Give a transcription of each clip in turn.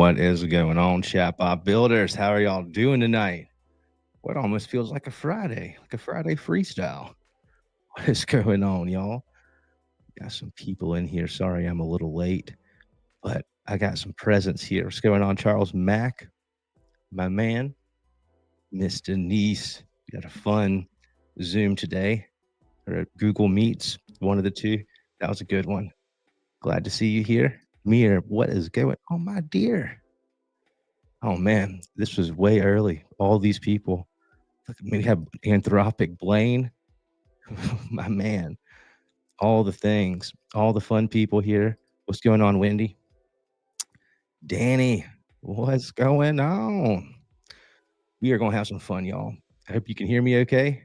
What is going on, Chatbot Builders? How are y'all doing tonight? What almost feels like a Friday freestyle. What is going on, y'all? Got some people in here. Sorry I'm a little late, but I got some presents here. What's going on, Charles Mack, my man, Miss Denise? We got a fun Zoom today, or Google Meets, one of the two. That was a good one. Glad to see you here. Mir, what is going on, my dear? Oh man, this was way early. All these people. Look, we have Anthropic Blaine, my man. All the things, all the fun people here. What's going on, Wendy? Danny, what's going on? We are gonna have some fun, y'all. I hope you can hear me okay.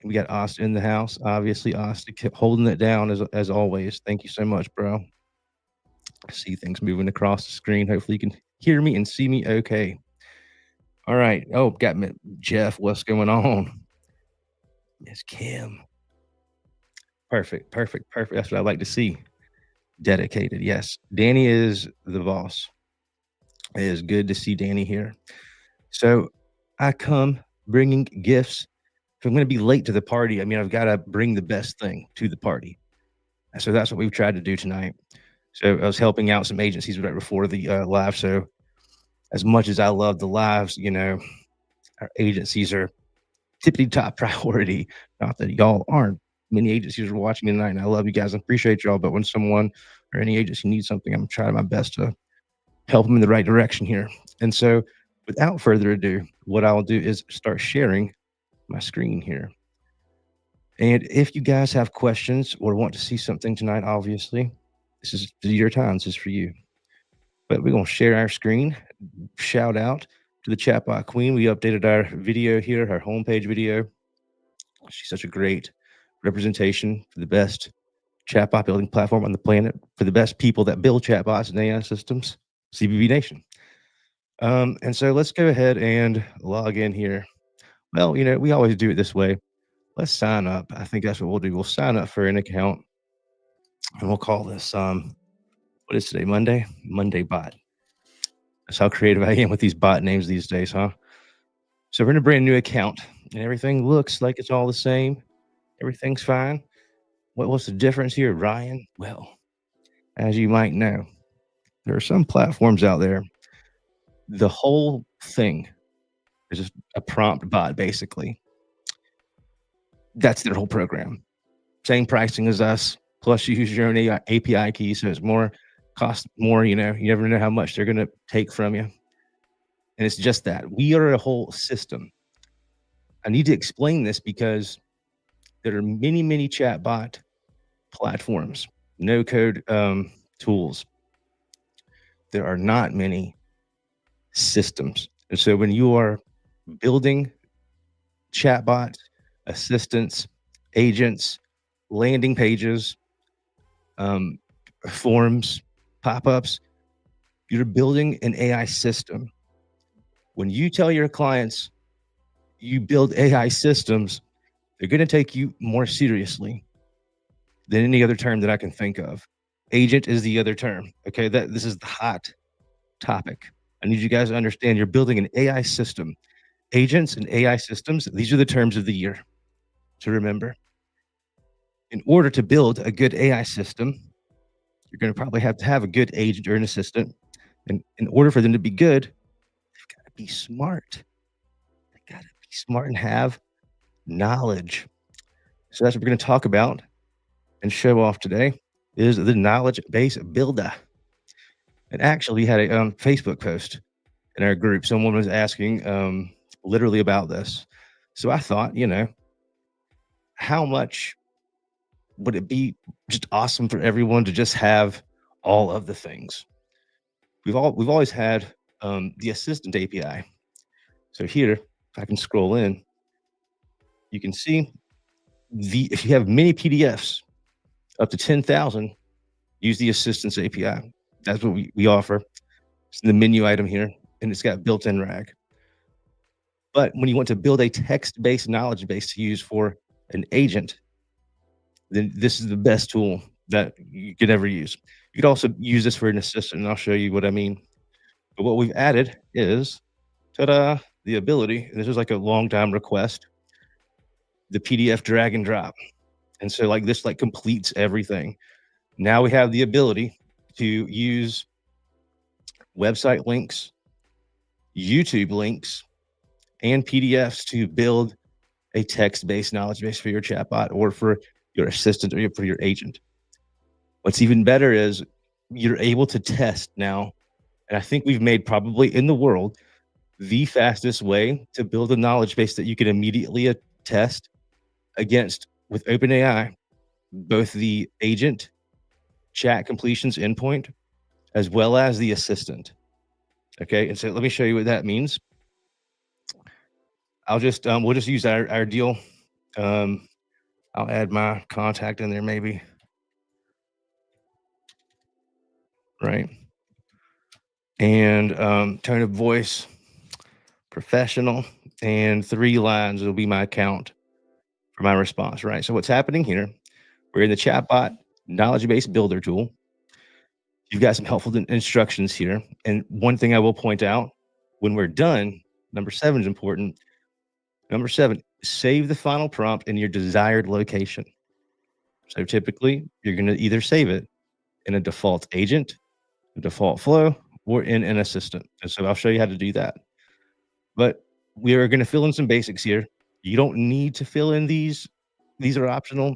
We got Austin in the house. Obviously, Austin kept holding it down as always. Thank you so much, bro. I see things moving across the screen. Hopefully, you can hear me and see me okay. All right. Oh, got me, Jeff. What's going on? It's Kim. Perfect. That's what I like to see. Dedicated. Yes. Danny is the boss. It is good to see Danny here. So I come bringing gifts. If I'm going to be late to the party, I mean, I've got to bring the best thing to the party. So that's what we've tried to do tonight. So I was helping out some agencies right before the live. So as much as I love the lives, our agencies are tippity top priority. Not that y'all aren't. Many agencies are watching tonight, and I love you guys. I appreciate y'all. But when someone or any agency needs something, I'm trying my best to help them in the right direction here. And so, without further ado, what I'll do is start sharing my screen here. And if you guys have questions or want to see something tonight, obviously, this is your time. This is for you. But we're going to share our screen. Shout out to the Chatbot Queen. We updated our video here, our homepage video. She's such a great representation for the best chatbot building platform on the planet, for the best people that build chatbots and AI systems, CBB Nation. And so let's go ahead and log in here. Well, we always do it this way. Let's sign up. I think that's what we'll do. We'll sign up for an account, and we'll call this what is today? Monday? Monday bot. That's how creative I am with these bot names these days, huh? So we're in a brand new account, and everything looks like it's all the same. Everything's fine. What's the difference here, Ryan? Well, as you might know, there are some platforms out there. The whole thing is just a prompt bot, basically. That's their whole program. Same pricing as us, plus you use your own API key, so it's cost more, you never know how much they're going to take from you. And it's just that. We are a whole system. I need to explain this because there are many, many chatbot platforms, no-code tools. There are not many systems. And so when you are building chatbots, assistants, agents, landing pages, forms, pop-ups, you're building an AI system. When you tell your clients you build AI systems, they're going to take you more seriously than any other term that I can think of. Agent is the other term. Okay, this is the hot topic. I need you guys to understand you're building an AI system. Agents and AI systems, these are the terms of the year to remember. In order to build a good AI system, you're going to probably have to have a good agent or an assistant. And in order for them to be good, they've got to be smart. They got to be smart and have knowledge. So that's what we're going to talk about and show off today is the knowledge base builder. And actually, we had a Facebook post in our group. Someone was asking literally about this. So I thought, how much would it be just awesome for everyone to just have all of the things? We've always had the assistant API. So here, if I can scroll in, you can see if you have many PDFs up to 10,000, use the assistance API. That's what we offer. It's the menu item here, and it's got built-in RAG. But when you want to build a text-based knowledge base to use for an agent, then this is the best tool that you could ever use. You could also use this for an assistant, and I'll show you what I mean. But what we've added is, ta-da, the ability, and this is like a long time request, the PDF drag and drop. And so like this like completes everything. Now we have the ability to use website links, YouTube links, and PDFs to build a text-based knowledge base for your chatbot or for your assistant or for your agent. What's even better is you're able to test now, and I think we've made probably in the world the fastest way to build a knowledge base that you can immediately test against with OpenAI, both the agent chat completions endpoint as well as the assistant. Okay, and so let me show you what that means. I'll just we'll just use our deal. Um, I'll add my contact in there, maybe. Right, and tone of voice, professional, and 3 lines will be my count for my response. Right. So what's happening here? We're in the chatbot knowledge base builder tool. You've got some helpful instructions here. And one thing I will point out when we're done, number 7 is important. Number 7, save the final prompt in your desired location. So typically, you're going to either save it in a default agent, a default flow, or in an assistant. And so I'll show you how to do that. But we are going to fill in some basics here. You don't need to fill in these. These are optional,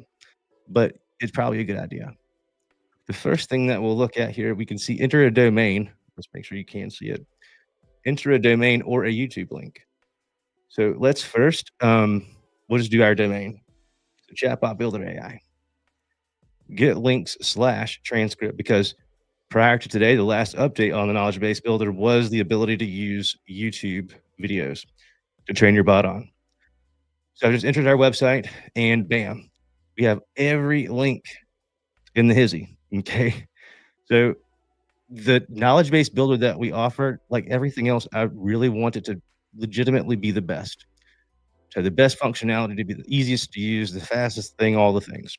but it's probably a good idea. The first thing that we'll look at here, we can see enter a domain. Let's make sure you can see it. Enter a domain or a YouTube link. So let's first, we'll just do our domain. So Chatbot Builder AI. Get links / transcript, because prior to today, the last update on the knowledge base builder was the ability to use YouTube videos to train your bot on. So I just entered our website and bam, we have every link in the hizzy. Okay. So the knowledge base builder that we offer, like everything else, I really want it to legitimately be the best. So the best functionality, to be the easiest to use, the fastest thing, all the things.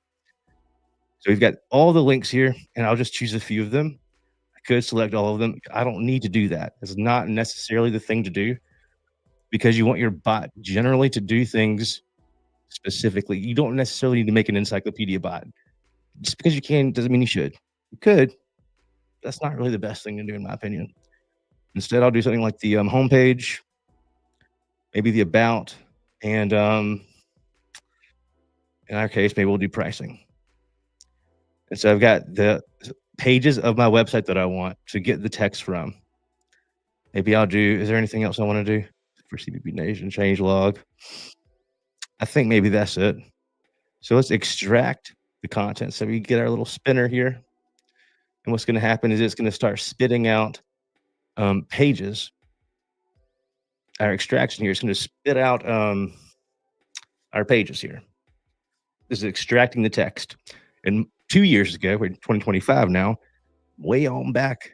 So we've got all the links here, and I'll just choose a few of them. I could select all of them. I don't need to do that. It's not necessarily the thing to do because you want your bot generally to do things specifically. You don't necessarily need to make an encyclopedia bot. Just because you can doesn't mean you should. You could. That's not really the best thing to do, in my opinion. Instead, I'll do something like the homepage, maybe the about, and in our case, maybe we'll do pricing. And so I've got the pages of my website that I want to get the text from. Maybe I'll do, is there anything else I want to do for CBP Nation change log? I think maybe that's it. So let's extract the content. So we get our little spinner here. And what's going to happen is it's going to start spitting out pages. Our extraction here is going to spit out our pages here. This is extracting the text. And 2 years ago, we're in 2025 now, way on back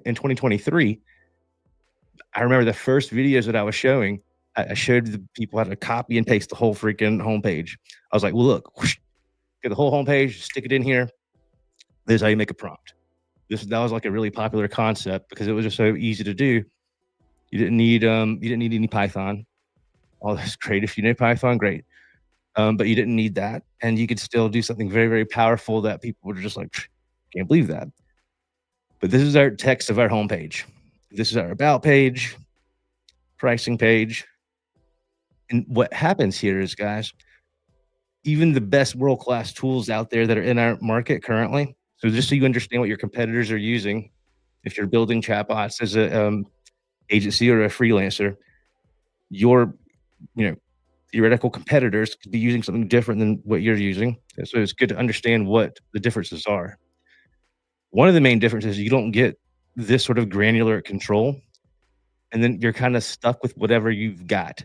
in 2023, I remember the first videos that I was showing, I showed the people how to copy and paste the whole freaking homepage. I was like, well, look, whoosh, get the whole homepage, stick it in here. This is how you make a prompt. That was like a really popular concept because it was just so easy to do. You didn't need any Python. Oh, that's great. If you know Python, great. But you didn't need that. And you could still do something very, very powerful that people were just like, can't believe that. But this is our text of our homepage. This is our about page, pricing page. And what happens here is, guys, even the best world-class tools out there that are in our market currently. So just so you understand what your competitors are using, if you're building chatbots as a agency or a freelancer, your theoretical competitors could be using something different than what you're using. So it's good to understand what the differences are. One of the main differences is you don't get this sort of granular control, and then you're kind of stuck with whatever you've got.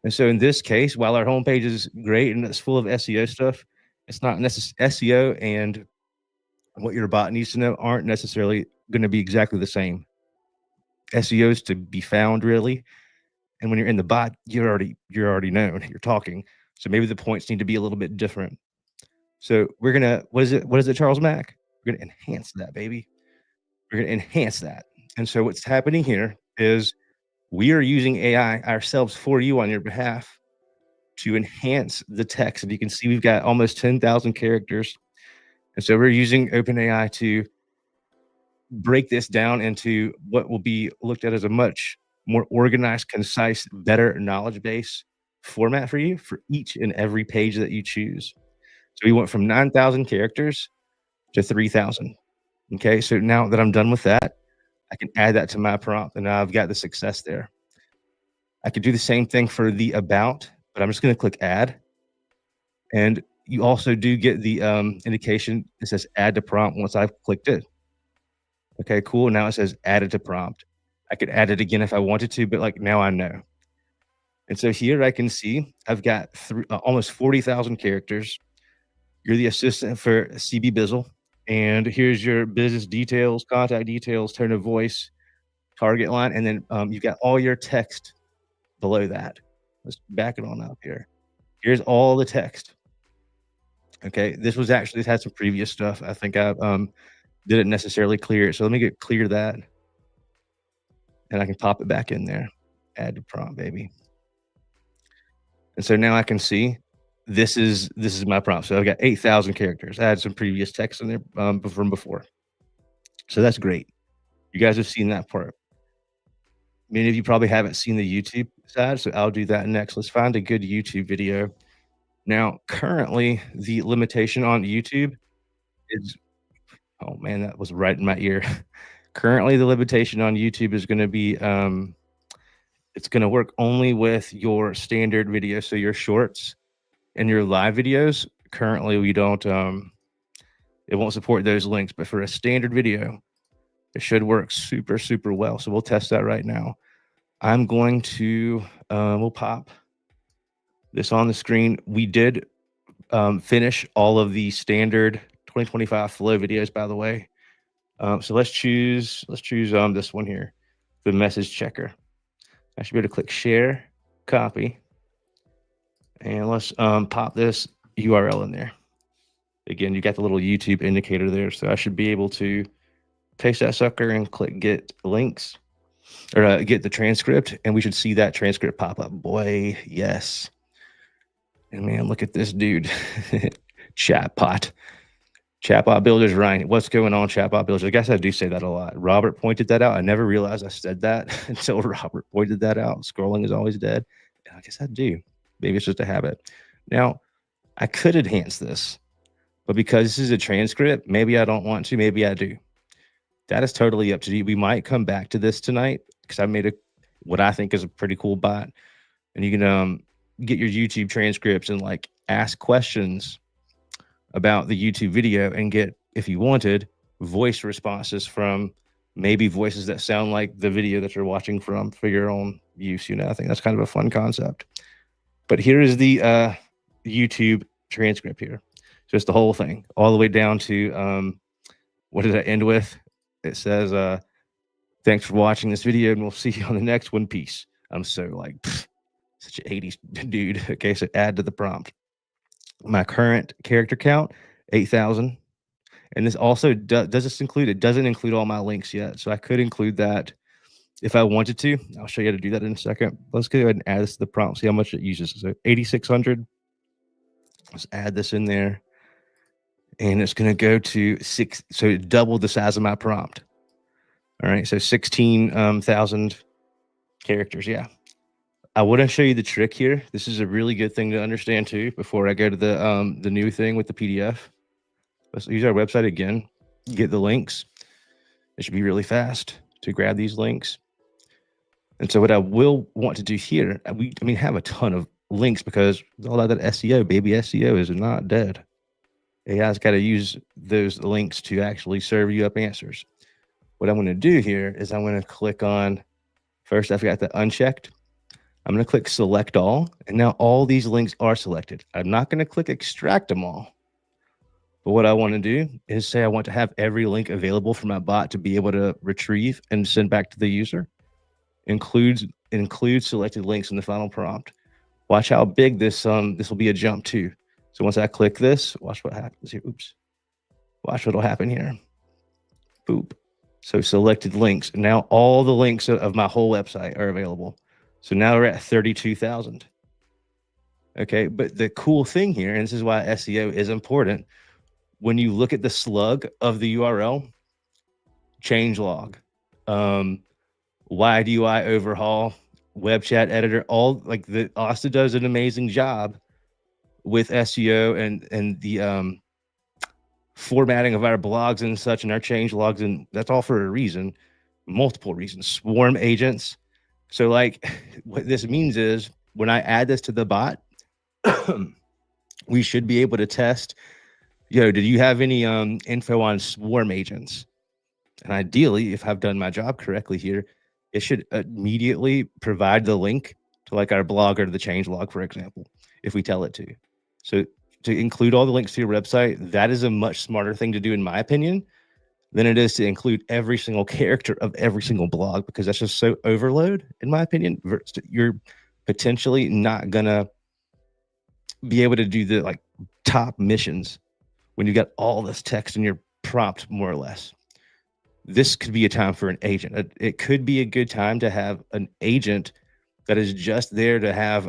And so in this case, while our homepage is great and it's full of SEO stuff, it's not necessarily SEO and what your bot needs to know aren't necessarily going to be exactly the same. SEO is to be found, really. And when you're in the bot, you're already known. You're talking. So maybe the points need to be a little bit different. So we're gonna, what is it, Charles Mack? We're gonna enhance that, baby. We're gonna enhance that. And so what's happening here is we are using AI ourselves for you on your behalf to enhance the text. And you can see we've got almost 10,000 characters. And so we're using OpenAI to break this down into what will be looked at as a much more organized, concise, better knowledge base format for you for each and every page that you choose. So we went from 9,000 characters to 3,000. Okay. So now that I'm done with that, I can add that to my prompt and now I've got the success there. I could do the same thing for the about, but I'm just going to click add. And you also do get the indication that says add to prompt once I've clicked it. Okay, cool. Now it says added to prompt. I could add it again if I wanted to, but like now I know. And so here I can see I've got almost 40,000 characters. You're the assistant for CB Bizzle. And here's your business details, contact details, tone of voice, target line. And then you've got all your text below that. Let's back it on up here. Here's all the text. Okay. This had some previous stuff. I think I didn't necessarily clear it. So let me clear that. And I can pop it back in there. Add to prompt, baby. And so now I can see this is my prompt. So I've got 8,000 characters. I had some previous text in there from before. So that's great. You guys have seen that part. Many of you probably haven't seen the YouTube side, so I'll do that next. Let's find a good YouTube video. Now, currently, the limitation on YouTube is, oh man, that was right in my ear. Currently, the limitation on YouTube is going to be it's going to work only with your standard video, so your shorts and your live videos. Currently, we don't it won't support those links, but for a standard video, it should work super, super well. So we'll test that right now. I'm going to we'll pop this on the screen. We did finish all of the standard 2025 flow videos, by the way. So let's choose this one here, the message checker. I should be able to click share, copy, and let's pop this URL in there. Again, you got the little YouTube indicator there, so I should be able to paste that sucker and click get links or get the transcript, and we should see that transcript pop up. Boy, yes. And man, look at this dude. Chatbot Builder's right. What's going on, Chatbot Builder? I guess I do say that a lot. Robert pointed that out. I never realized I said that until Robert pointed that out. Scrolling is always dead. And I guess I do. Maybe it's just a habit. Now, I could enhance this, but because this is a transcript, maybe I don't want to, maybe I do. That is totally up to you. We might come back to this tonight because I made what I think is a pretty cool bot. And you can get your YouTube transcripts and like ask questions about the YouTube video and get, if you wanted, voice responses from maybe voices that sound like the video that you're watching from for your own use. I think that's kind of a fun concept. But here is the YouTube transcript here. Just the whole thing, all the way down to what did I end with? It says, thanks for watching this video and we'll see you on the next one. Peace. I'm so like such an 80s dude. Okay, so add to the prompt. My current character count, 8,000. And this also does this include, it doesn't include all my links yet. So I could include that if I wanted to. I'll show you how to do that in a second. Let's go ahead and add this to the prompt, see how much it uses. So 8,600. Let's add this in there. And it's going to go to 6. So it doubled the size of my prompt. All right. So 16,000 characters. Yeah. I want to show you the trick here. This is a really good thing to understand too before I go to the new thing with the PDF. Let's use our website again, get the links. It should be really fast to grab these links. And so what I will want to do here, have a ton of links because all that SEO, baby, SEO is not dead. AI's got to use those links to actually serve you up answers. What I'm going to do here is I'm going to click on, first I've got that unchecked. I'm going to click select all, and now all these links are selected. I'm not going to click extract them all. But what I want to do is say I want to have every link available for my bot to be able to retrieve and send back to the user. Include selected links in the final prompt. Watch how big this will be a jump to. So once I click this, watch what happens here. Oops. Watch what'll happen here. Boop. So selected links. Now all the links of my whole website are available. So now we're at 32,000. Okay, but the cool thing here, and this is why SEO is important, when you look at the slug of the URL, change log, YDUI overhaul, web chat editor, all like the Asta does an amazing job with SEO and the formatting of our blogs and such and our change logs, and that's all for a reason, multiple reasons. Swarm agents. So like what this means is when I add this to the bot, we should be able to test, did you have any info on swarm agents? And ideally, if I've done my job correctly here, it should immediately provide the link to like our blog or the change log, for example, if we tell it to. So to include all the links to your website, that is a much smarter thing to do, in my opinion, than it is to include every single character of every single blog, because that's just so overload, in my opinion. You're potentially not gonna be able to do the like top missions when you got all this text in your prompt, more or less. This could be a time for an agent. It could be a good time to have an agent that is just there to have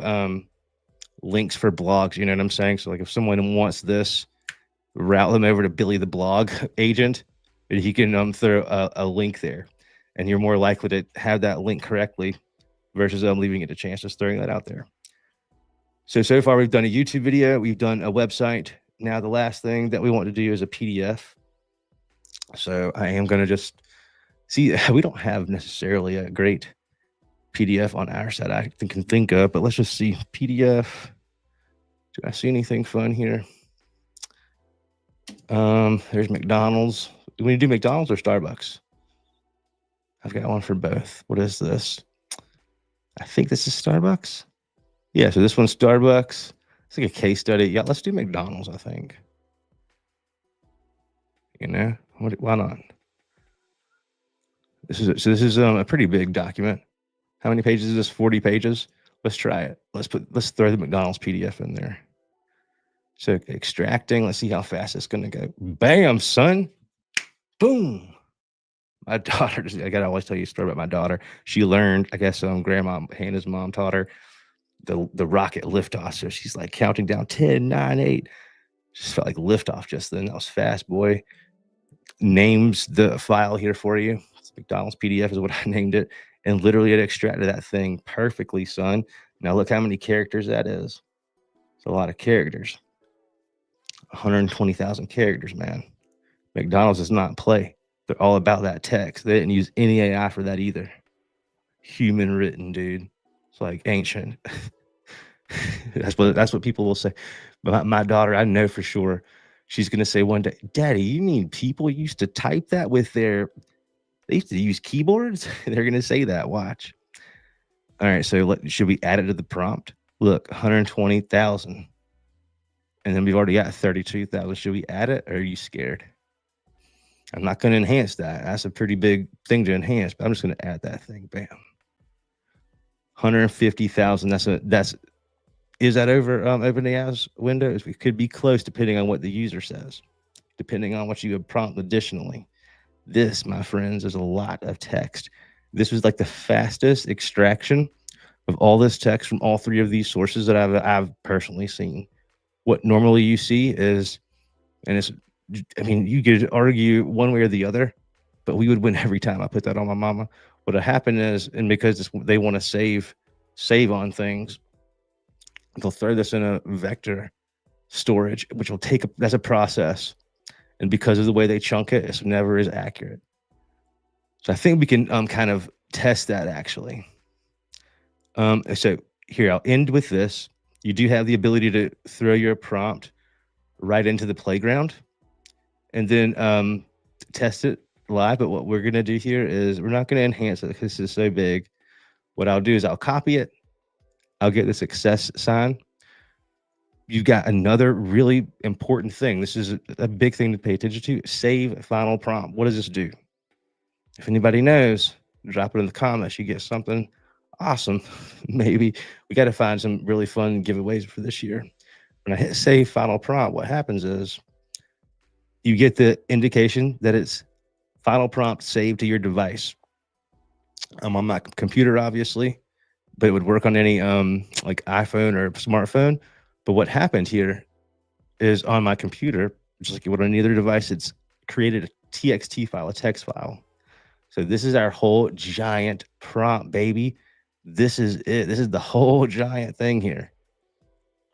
links for blogs. You know what I'm saying? So like if someone wants this, route them over to Billy the blog agent, and he can throw a link there, and you're more likely to have that link correctly versus leaving it a chance, just throwing that out there. So far we've done a YouTube video, we've done a website. Now the last thing that we want to do is a PDF. So I am going to just see, we don't have necessarily a great PDF on our side I can think of, but let's just see PDF. Do I see anything fun here? There's McDonald's. Do we do McDonald's or Starbucks? I've got one for both. What is this? I think this is Starbucks. Yeah, so this one's Starbucks. It's like a case study. Yeah, let's do McDonald's, I think. Why not? This is a pretty big document. How many pages is this? 40 pages. Let's try it. Let's throw the McDonald's PDF in there. So extracting, let's see how fast it's gonna go. Bam, son. Boom. My daughter, I gotta always tell you a story about my daughter. She learned, I guess grandma Hannah's mom taught her the rocket liftoff. So she's like counting down 10, 9, 8. Just felt like liftoff just then. That was fast, boy. Names the file here for you. It's McDonald's PDF is what I named it. And literally it extracted that thing perfectly, son. Now look how many characters that is. It's a lot of characters. 120,000 characters, man. McDonald's does not play. They're all about that text. They didn't use any AI for that either. Human written, dude. It's like ancient. That's what people will say. But my daughter, I know for sure, she's gonna say one day, "Daddy, you mean people used to type that with they used to use keyboards?" They're gonna say that. Watch. All right, so should we add it to the prompt? Look, 120,000. And then we've already got 32,000. Should we add it, or are you scared? I'm not going to enhance that. That's a pretty big thing to enhance, but I'm just going to add that thing. Bam. 150,000. Is that over OpenAI's windows? We could be close depending on what the user says, depending on what you have prompt additionally. This, my friends, is a lot of text. This was like the fastest extraction of all this text from all three of these sources that I've personally seen. What normally you see is, you could argue one way or the other, but we would win every time. I put that on my mama. What happened is, and because they want to save on things, they'll throw this in a vector storage, which will that's a process. And because of the way they chunk it, it's never as accurate. So I think we can kind of test that actually. So here, I'll end with this. You do have the ability to throw your prompt right into the playground and then test it live. But what we're going to do here is we're not going to enhance it because this is so big. What I'll do is I'll copy it. I'll get the success sign. You've got another really important thing. This is a big thing to pay attention to. Save final prompt. What does this do? If anybody knows, drop it in the comments. You get something awesome. Maybe we got to find some really fun giveaways for this year. When I hit save final prompt, what happens is you get the indication that it's final prompt saved to your device. I'm on my computer, obviously, but it would work on any like iPhone or smartphone. But what happened here is on my computer, just like it would on any other device, it's created a TXT file, a text file. So this is our whole giant prompt, baby. This is it. This is the whole giant thing here,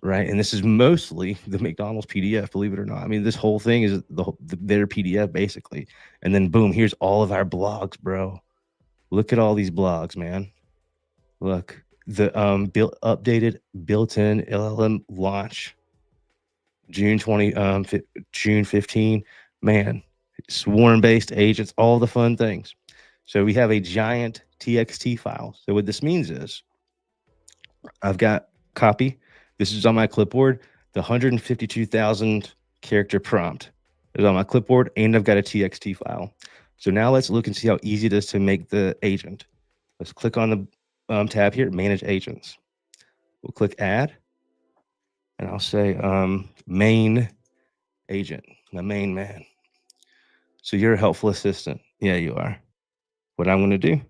right? And this is mostly the McDonald's PDF, believe it or not. I mean, this whole thing is their PDF basically. And then boom, here's all of our blogs, bro. Look at all these blogs, man. Look, the updated built-in LLM launch June 15. Man, swarm-based agents, all the fun things. So we have a giant TXT file. So what this means is I've got copy. This is on my clipboard. The 152,000 character prompt is on my clipboard, and I've got a TXT file. So now let's look and see how easy it is to make the agent. Let's click on the tab here, manage agents. We'll click add, and I'll say main agent, my main man. So you're a helpful assistant. Yeah, you are. What I'm going to do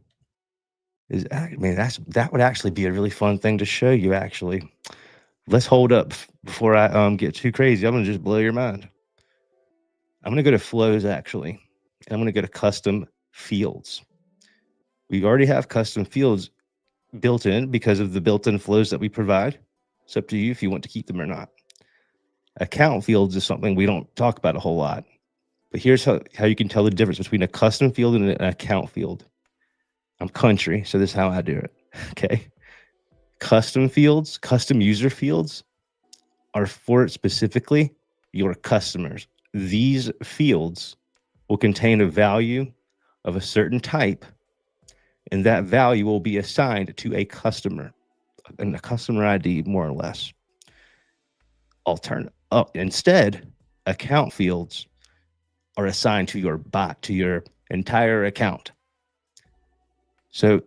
is, man, that would actually be a really fun thing to show you. Actually, let's hold up before I get too crazy. I'm going to just blow your mind. I'm going to go to flows actually, and I'm going to go to custom fields. We already have custom fields built in because of the built-in flows that we provide. It's up to you if you want to keep them or not. Account fields is something we don't talk about a whole lot, but here's how you can tell the difference between a custom field and an account field. I'm country, so this is how I do it. Okay. Custom fields, custom user fields are for specifically your customers. These fields will contain a value of a certain type, and that value will be assigned to a customer, and a customer ID, more or less. Instead, account fields are assigned to your bot, to your entire account. So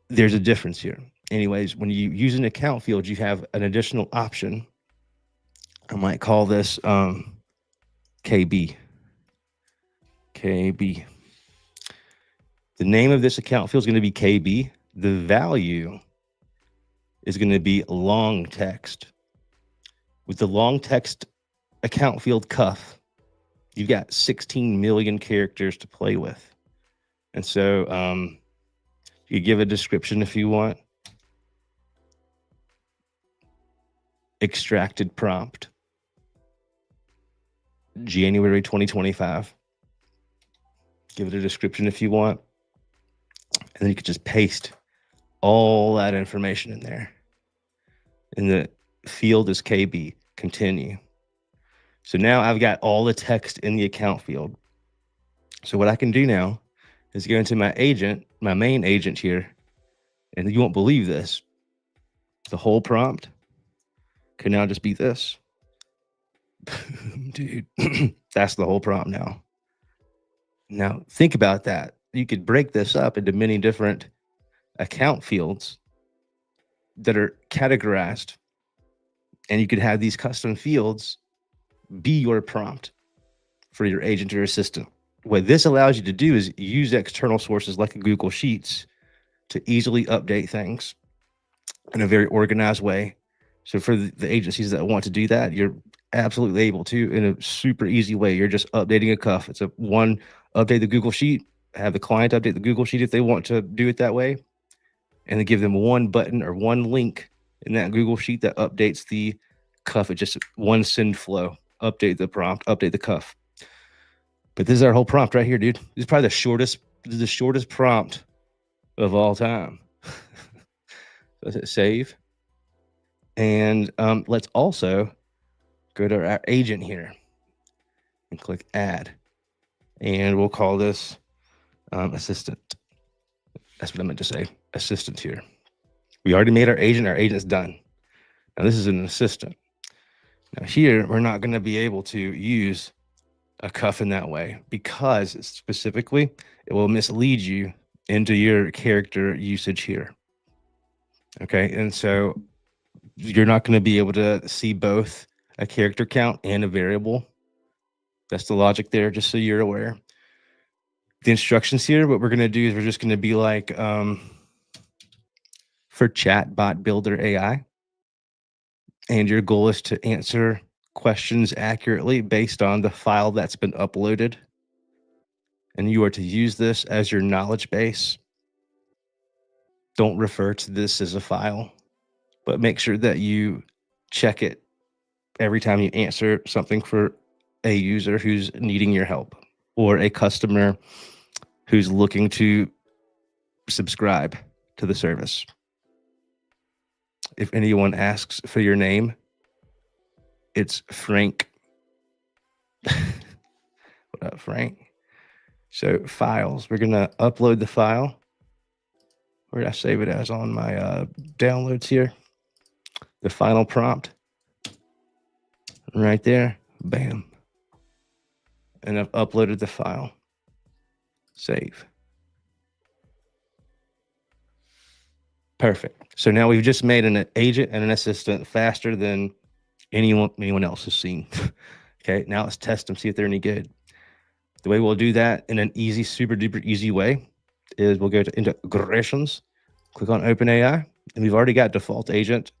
there's a difference here. Anyways, when you use an account field, you have an additional option. I might call this KB. KB. The name of this account field is going to be KB. The value is going to be long text. With the long text account field cuff, you've got 16 million characters to play with. And so you give a description if you want. Extracted prompt. January 2025. Give it a description if you want. And then you could just paste all that information in there. And the field is KB, continue. So now I've got all the text in the account field. So what I can do now is go into my agent, my main agent here, and you won't believe this. The whole prompt can now just be this. Dude, that's the whole prompt now. Now think about that. You could break this up into many different account fields that are categorized, and you could have these custom fields be your prompt for your agent or assistant. What this allows you to do is use external sources like Google Sheets to easily update things in a very organized way. So for the agencies that want to do that, you're absolutely able to in a super easy way. You're just updating a cuff. It's update the Google Sheet, have the client update the Google Sheet if they want to do it that way, and then give them one button or one link in that Google Sheet that updates the cuff. It's just one send flow. Update the prompt, update the cuff. But this is our whole prompt right here, dude. This is probably the shortest prompt of all time. Let's hit save. And let's also go to our agent here and click add. And we'll call this assistant. That's what I meant to say, assistant here. We already made our agent's done. Now this is an assistant. Now here, we're not gonna be able to use a cuff in that way because specifically, it will mislead you into your character usage here. Okay, and so you're not gonna be able to see both a character count and a variable. That's the logic there, just so you're aware. the instructions here, what we're going to do is we're just going to be like, for Chatbot Builder AI, and your goal is to answer questions accurately based on the file that's been uploaded. And you are to use this as your knowledge base. Don't refer to this as a file, but make sure that you check it every time you answer something for a user who's needing your help or a customer who's looking to subscribe to the service. If anyone asks for your name, it's Frank. What up, Frank? So files, we're gonna upload the file. Where did I save it as? On my downloads here. The final prompt right there, bam. And I've uploaded the file. Save. Perfect. So now we've just made an agent and an assistant faster than anyone else has seen. Okay, now let's test them, see if they're any good. The way we'll do that in an easy, super duper easy way is we'll go to integrations, click on OpenAI, and we've already got default agent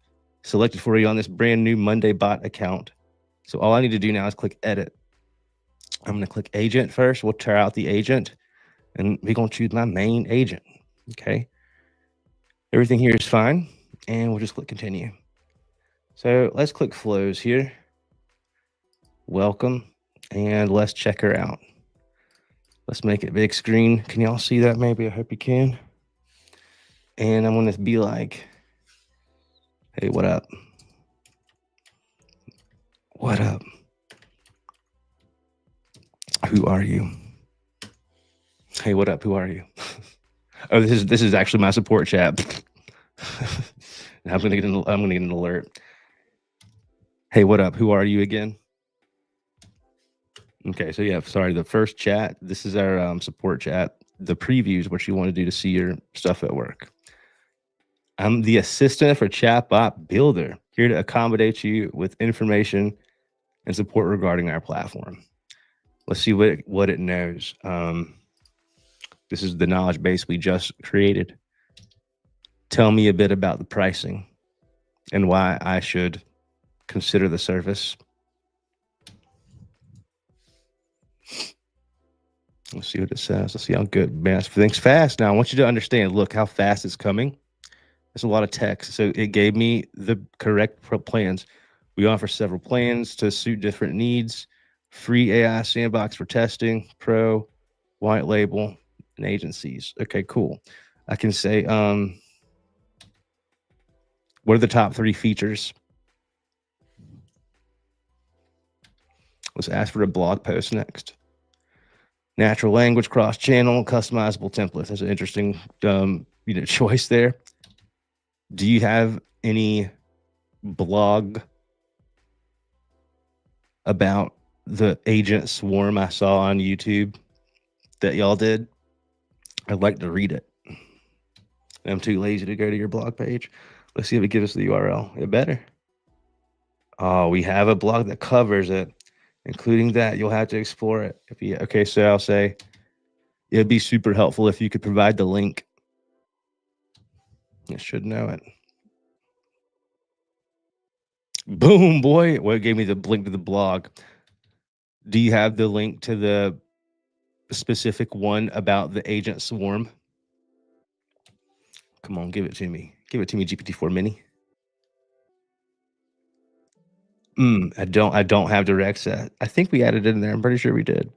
selected for you on this brand new Monday bot account. So all I need to do now is click edit. I'm going to click agent first. We'll try out the agent, and we're going to choose my main agent. Okay. Everything here is fine, and we'll just click continue. So let's click flows here. Welcome, and let's check her out. Let's make it big screen. Can y'all see that? Maybe. I hope you can. And I'm going to be like, hey, what up? What up? Who are you? Hey, what up? Who are you? Oh, this is actually my support chat. I'm gonna get an alert. Hey, what up? Who are you again? Okay, so yeah, sorry. The first chat. This is our support chat. The previews, what you want to do to see your stuff at work. I'm the assistant for Chatbot Builder, here to accommodate you with information and support regarding our platform. Let's see what it knows. This is the knowledge base we just created. Tell me a bit about the pricing and why I should consider the service. Let's see what it says. Let's see how good, man. Things fast now. I want you to understand, look how fast it's coming. There's a lot of text. So it gave me the correct plans. We offer several plans to suit different needs. Free AI sandbox for testing, pro, white label, and agencies. Okay, cool. I can say, what are the top 3 features? Let's ask for a blog post next. Natural language, cross-channel, customizable templates. That's an interesting choice there. Do you have any blog about the agent swarm I saw on YouTube that y'all did? I'd like to read it. I'm too lazy to go to your blog page. Let's see if it gives us the URL. It better. Oh, we have a blog that covers it. Including that, you'll have to explore it. Okay, so I'll say it'd be super helpful if you could provide the link. You should know it. Boom, boy. Well, it gave me the link to the blog. Do you have the link to the specific one about the agent swarm? Come on, give it to me. Give it to me, GPT-4 Mini. I don't have direct set. I think we added it in there. I'm pretty sure we did.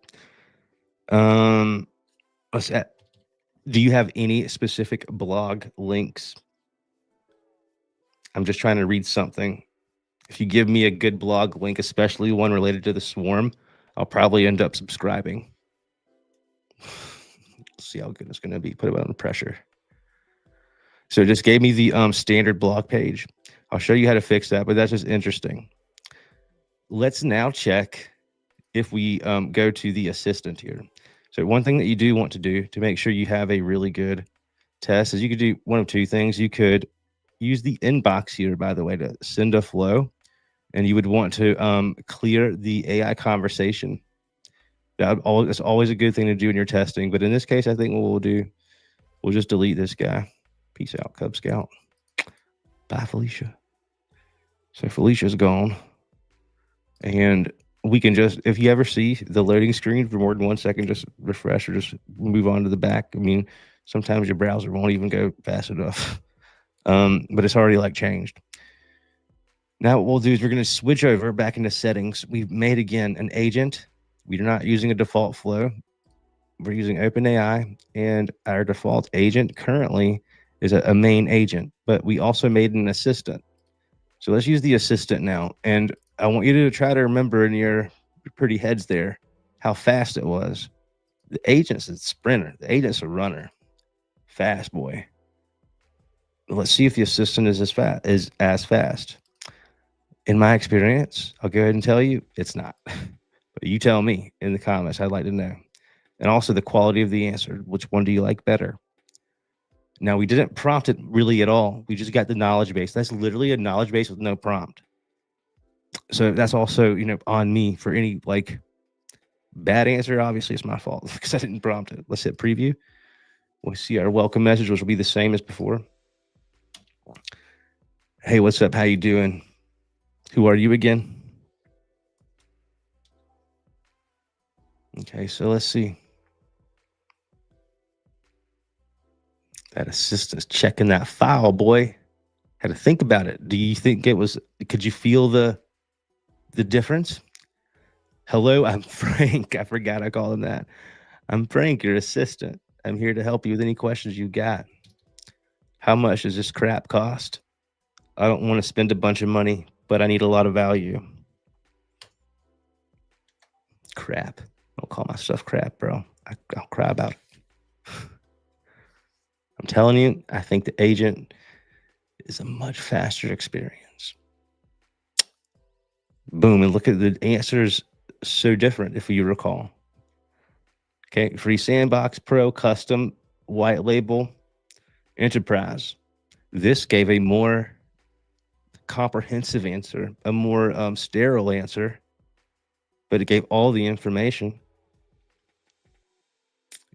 Let's add. Do you have any specific blog links? I'm just trying to read something. If you give me a good blog link, especially one related to the swarm, I'll probably end up subscribing. Let's see how good it's going to be. Put it under pressure. So it just gave me the standard blog page. I'll show you how to fix that, but that's just interesting. Let's now check if we go to the assistant here. So one thing that you do want to do to make sure you have a really good test is you could do one of 2 things. You could use the inbox here, by the way, to send a flow, and you would want to clear the AI conversation. It's always a good thing to do in your testing. But in this case, I think what we'll do, we'll just delete this guy. Peace out, Cub Scout. Bye, Felicia. So Felicia's gone. And we can just, if you ever see the loading screen for more than 1 second, just refresh or just move on to the back. I mean, sometimes your browser won't even go fast enough. But it's already like changed. Now what we'll do is we're going to switch over back into settings. We've made, again, an agent. We're not using a default flow. We're using OpenAI, and our default agent currently is a main agent, but we also made an assistant. So let's use the assistant now. And I want you to try to remember in your pretty heads there how fast it was. The agent's a sprinter. The agent's a runner. Fast boy. Let's see if the assistant is as fast. In my experience, I'll go ahead and tell you, it's not. But you tell me in the comments. I'd like to know. And also the quality of the answer. Which one do you like better? Now, we didn't prompt it really at all. We just got the knowledge base. That's literally a knowledge base with no prompt. So that's also, on me for any like bad answer. Obviously, it's my fault because I didn't prompt it. Let's hit preview. We'll see our welcome message, which will be the same as before. Hey, what's up? How you doing? Who are you again? Okay, so let's see. That assistant's checking that file, boy. Had to think about it. Do you think could you feel the difference? Hello, I'm Frank. I forgot I called him that. I'm Frank, your assistant. I'm here to help you with any questions you got. How much does this crap cost? I don't want to spend a bunch of money, but I need a lot of value. Crap. Don't call my stuff crap, bro. I'll cry about it. I'm telling you, I think the agent is a much faster experience. Boom, and look at the answers, so different if you recall. Okay, free sandbox, pro, custom, white label, enterprise. This gave a more comprehensive answer, a more sterile answer, but it gave all the information.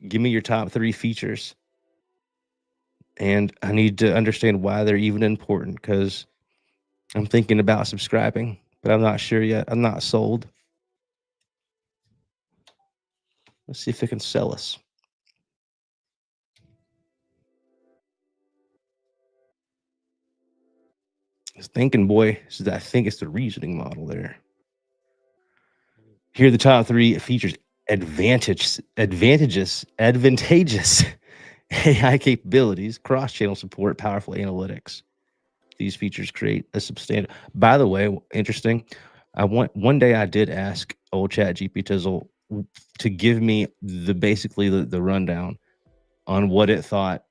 Give me your top 3 features. And I need to understand why they're even important, because I'm thinking about subscribing, but I'm not sure yet. I'm not sold. Let's see if it can sell us. It's thinking, boy. I think it's the reasoning model there. Here are the top 3 features. Advantageous AI capabilities, cross-channel support, powerful analytics. These features create a substantial. By the way, interesting. One day I did ask old Chat GPT to give me basically the rundown on what it thought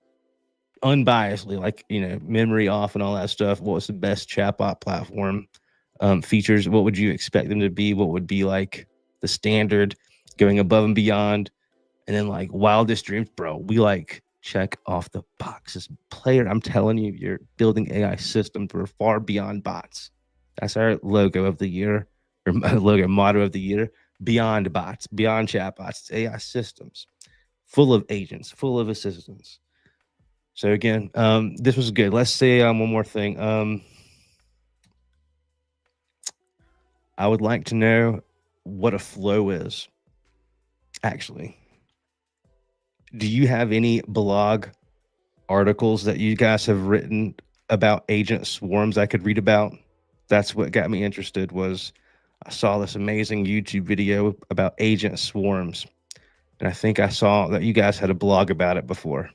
unbiasedly, like memory off and all that stuff. What was the best chatbot platform? Features. What would you expect them to be? What would be like the standard, going above and beyond? And then like wildest dreams, bro. We like check off the boxes. Player, I'm telling you, you're building AI systems for far beyond bots. That's our logo of the year, or logo motto of the year. Beyond bots, beyond chatbots. It's AI systems, full of agents, full of assistants. So again, this was good. Let's say one more thing. I would like to know what a flow is. Actually, do you have any blog articles that you guys have written about agent swarms I could read about? That's what got me interested. Was I saw this amazing YouTube video about agent swarms, and I think I saw that you guys had a blog about it before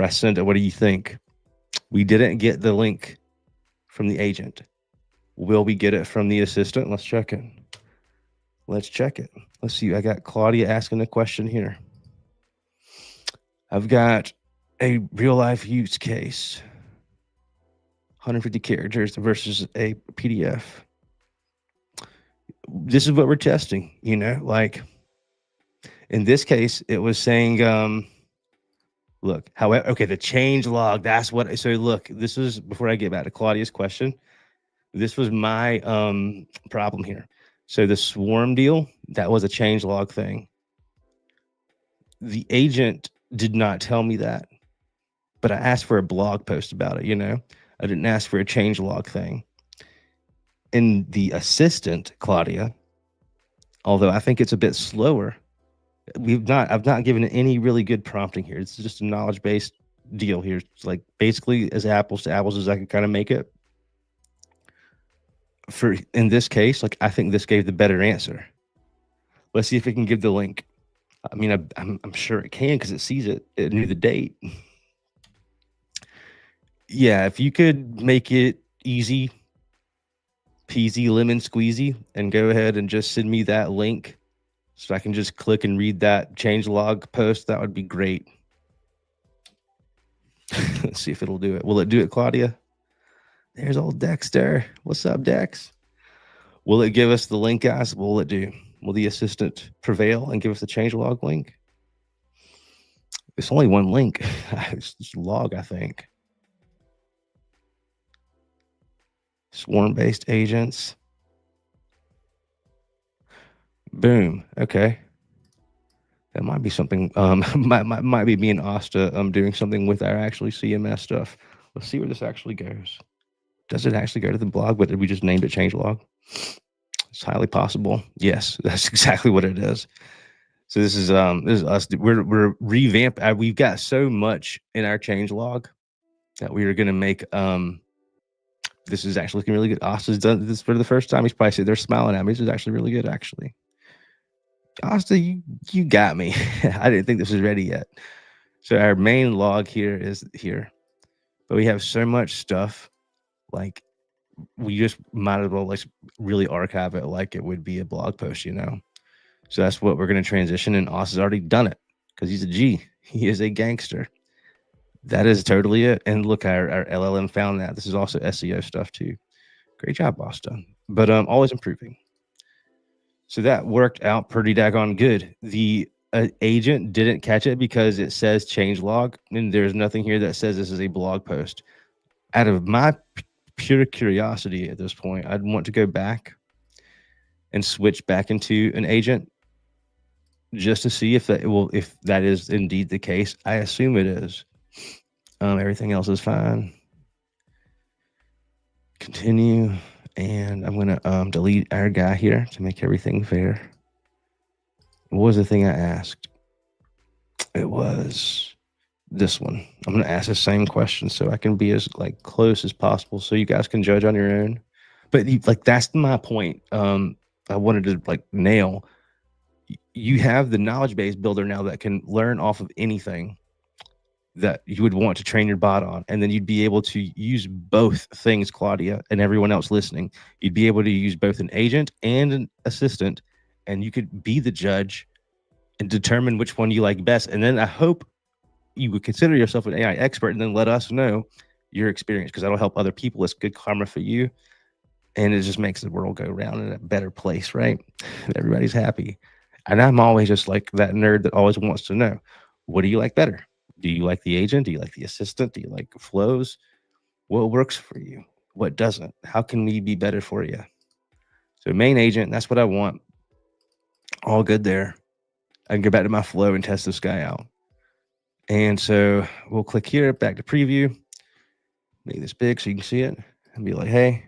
I sent it. What do you think? We didn't get the link from the agent. Will we get it from the assistant? Let's check it. Let's check it. Let's see. I got Claudia asking a question here. I've got a real life use case, 150 characters versus a PDF. This is what we're testing, like in this case, it was saying, look, however, okay, the change log, that's what, so look, this is, before I get back to Claudia's question, this was my problem here. So the swarm deal, that was a changelog thing. The agent did not tell me that, but I asked for a blog post about it, I didn't ask for a changelog thing. And the assistant, Claudia, although I think it's a bit slower, I've not given it any really good prompting here. It's just a knowledge-based deal here. It's like basically as apples to apples as I could kind of make it. For in this case, like I think this gave the better answer. Let's see if it can give the link. I mean, I'm sure it can because it sees it. It knew the date. Yeah, if you could make it easy peasy lemon squeezy and go ahead and just send me that link so I can just click and read that changelog post, that would be great. Let's see if it'll do it. Will it do it, Claudia? There's old Dexter. What's up, Dex? Will it give us the link, guys? What will it do? Will the assistant prevail and give us the changelog link? It's only one link. It's just log, I think. Swarm-based agents. Boom. Okay. That might be something. Might be me and Asta doing something with our actually CMS stuff. Let's see where this actually goes. Does it actually go to the blog? But did we just named it changelog? It's highly possible. Yes, that's exactly what it is. So this is us. We're revamp. We've got so much in our changelog that we are going to make. This is actually looking really good. Asta's done this for the first time. He's probably said they're smiling at me. This is actually really good, actually. Asta, you got me. I didn't think this was ready yet. So our main log here is here, but we have so much stuff. Like we just might as well like really archive it like it would be a blog post, So that's what we're going to transition. And Asta's already done it because he's a G. He is a gangster. That is totally it. And look, our LLM found that. This is also SEO stuff too. Great job, Asta. But always improving. So that worked out pretty daggone good. The agent didn't catch it because it says changelog, and there's nothing here that says this is a blog post. Out of my pure curiosity at this point, I'd want to go back and switch back into an agent just to see if that is indeed the case. I assume it is. Everything else is fine. Continue. And I'm going to delete our guy here to make everything fair. What was the thing I asked? It was this one. I'm going to ask the same question so I can be as like close as possible so you guys can judge on your own. But like that's my point. I wanted to like nail. You have the knowledge base builder now that can learn off of anything that you would want to train your bot on. And then you'd be able to use both things, Claudia, and everyone else listening. You'd be able to use both an agent and an assistant, and you could be the judge and determine which one you like best. And then I hope you would consider yourself an AI expert and then let us know your experience because that'll help other people. It's good karma for you. And it just makes the world go round in a better place, right? Everybody's happy. And I'm always just like that nerd that always wants to know, what do you like better? Do you like the agent? Do you like the assistant? Do you like flows? What works for you? What doesn't? How can we be better for you? So main agent, that's what I want. All good there. I can go back to my flow and test this guy out. And so we'll click here, back to preview. Make this big so you can see it and be like, hey,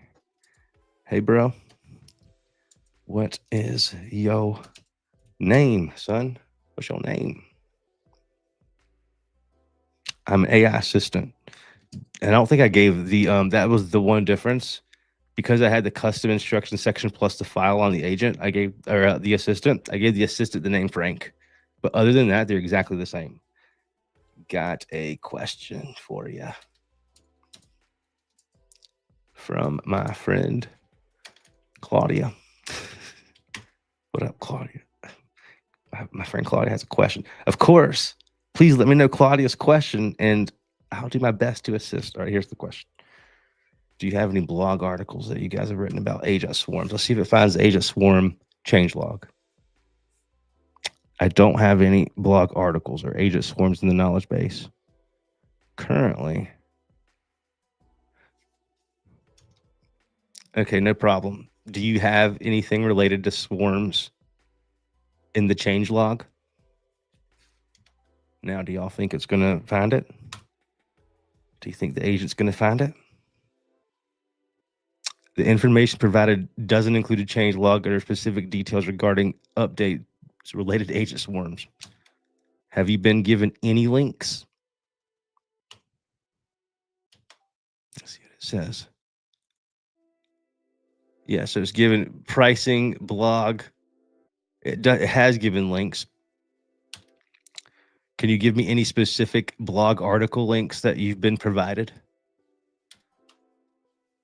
bro, what is your name, son? What's your name? I'm an AI assistant. And I don't think I gave the, that was the one difference. Because I had the custom instruction section plus the file on the agent, I gave, or the assistant, I gave the assistant the name Frank. But other than that, they're exactly the same. Got a question for you from my friend Claudia. What up, Claudia? My friend Claudia has a question. Of course. Please let me know Claudia's question, and I'll do my best to assist. All right, here's the question. Do you have any blog articles that you guys have written about agent swarms? Let's see if it finds agent swarm changelog. I don't have any blog articles or agent swarms in the knowledge base currently. Okay, no problem. Do you have anything related to swarms in the change log? Now, do y'all think it's going to find it? Do you think the agent's going to find it? The information provided doesn't include a change log or specific details regarding updates related to agent swarms. Have you been given any links? Let's see what it says. Yeah, so it's given pricing, blog. It has given links. Can you give me any specific blog article links that you've been provided?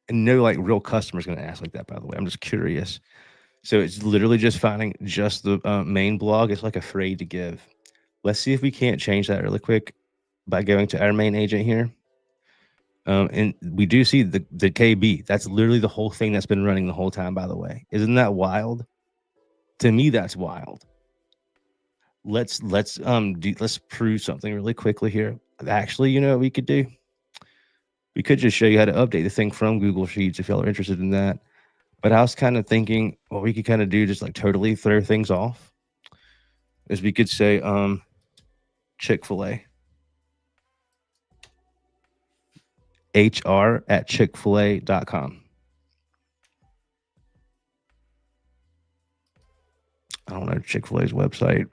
And no, like real customers going to ask like that, by the way. I'm just curious. So it's literally just finding just the main blog. It's like afraid to give. Let's see if we can't change that really quick by going to our main agent here. And we do see the KB. That's literally the whole thing that's been running the whole time, by the way. Isn't that wild? To me, that's wild. Let's prove something really quickly here. Actually, you know what we could do? We could just show you how to update the thing from Google Sheets if y'all are interested in that. But I was kind of thinking what we could kind of do, just like totally throw things off, is we could say Chick-fil-A. HR@chickfila.com. I don't know Chick-fil-A's website.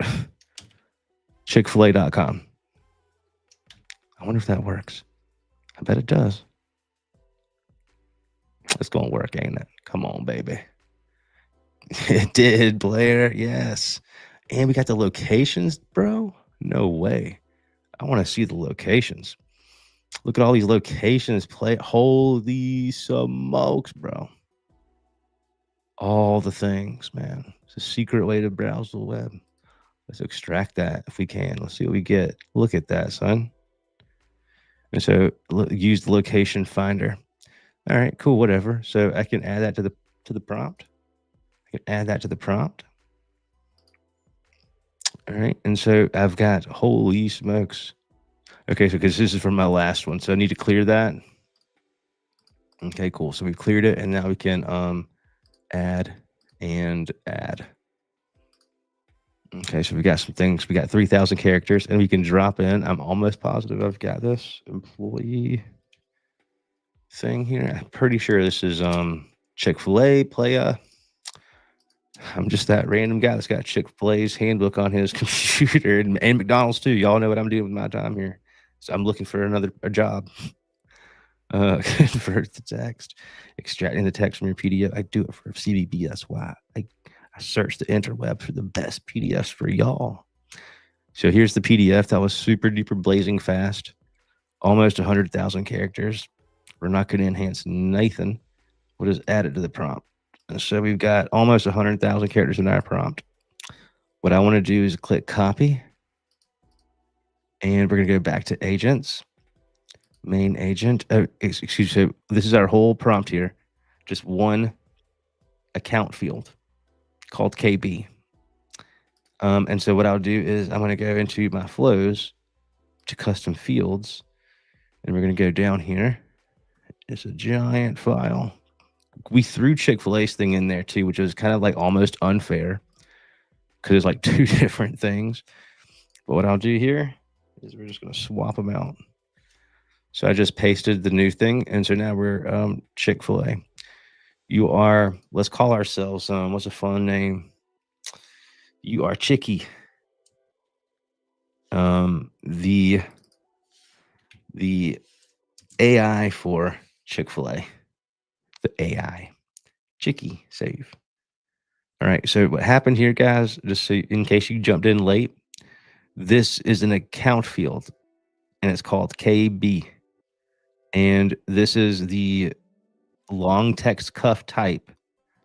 Chick-fil-A.com. I wonder if that works. I bet it does. It's going to work, ain't it? Come on, baby. It did, Blair. Yes. And we got the locations, bro. No way. I want to see the locations. Look at all these locations. Holy smokes, bro. All the things, man. It's a secret way to browse the web. Let's extract that if we can. Let's see what we get. Look at that, son. And so use the location finder. All right, cool, whatever. So I can add that to the prompt. I can add that to the prompt. All right, and so I've got, holy smokes. Okay, so because this is from my last one, so I need to clear that. Okay, cool. So we've cleared it, and now we can add and add. Okay, so we got some things. We got 3,000 characters, and we can drop in. I'm almost positive I've got this employee thing here. I'm pretty sure this is Chick-fil-A playa. I'm just that random guy that's got Chick-fil-A's handbook on his computer, and McDonald's too. Y'all know what I'm doing with my time here. So I'm looking for a job. Convert the text, extracting the text from your PDF. I do it for CBB. That's why I search the interweb for the best PDFs for y'all. So here's the PDF that was super duper blazing fast, almost 100,000 characters. We're not going to enhance Nathan. We'll just add it to the prompt. And so we've got almost 100,000 characters in our prompt. What I want to do is click copy, and we're going to go back to agents. Main agent. Excuse me. This is our whole prompt here. Just one account field called KB. And so what I'll do is I'm going to go into my flows to custom fields, and we're going to go down here. It's a giant file. We threw Chick-fil-A's thing in there too, which is kind of like almost unfair because it's like two different things. But what I'll do here is we're just going to swap them out. So I just pasted the new thing, and so now we're Chick-fil-A. You are, let's call ourselves, what's a fun name? You are Chicky. The AI for Chick-fil-A. The AI. Chicky, save. All right, so what happened here, guys, just so in case you jumped in late, this is an account field, and it's called KB. And this is the long text cuff type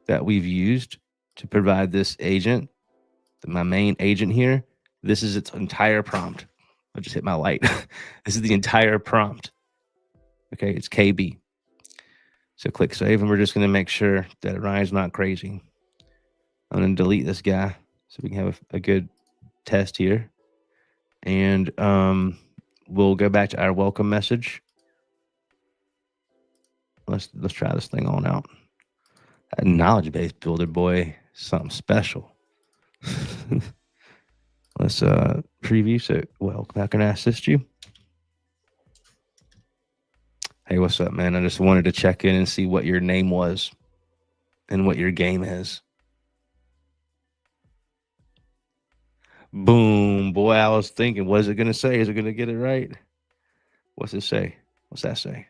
that we've used to provide this agent, my main agent here. This is its entire prompt. I just hit my light. This is the entire prompt. Okay, it's KB. So click save, and we're just going to make sure that Ryan's not crazy. I'm going to delete this guy so we can have a good test here. And we'll go back to our welcome message. Let's try this thing on out. A knowledge base builder, boy, something special. Let's preview. So, well, how can I assist you? Hey, what's up, man? I just wanted to check in and see what your name was and what your game is. Boom, boy, I was thinking, what is it going to say? Is it going to get it right? What's it say? What's that say?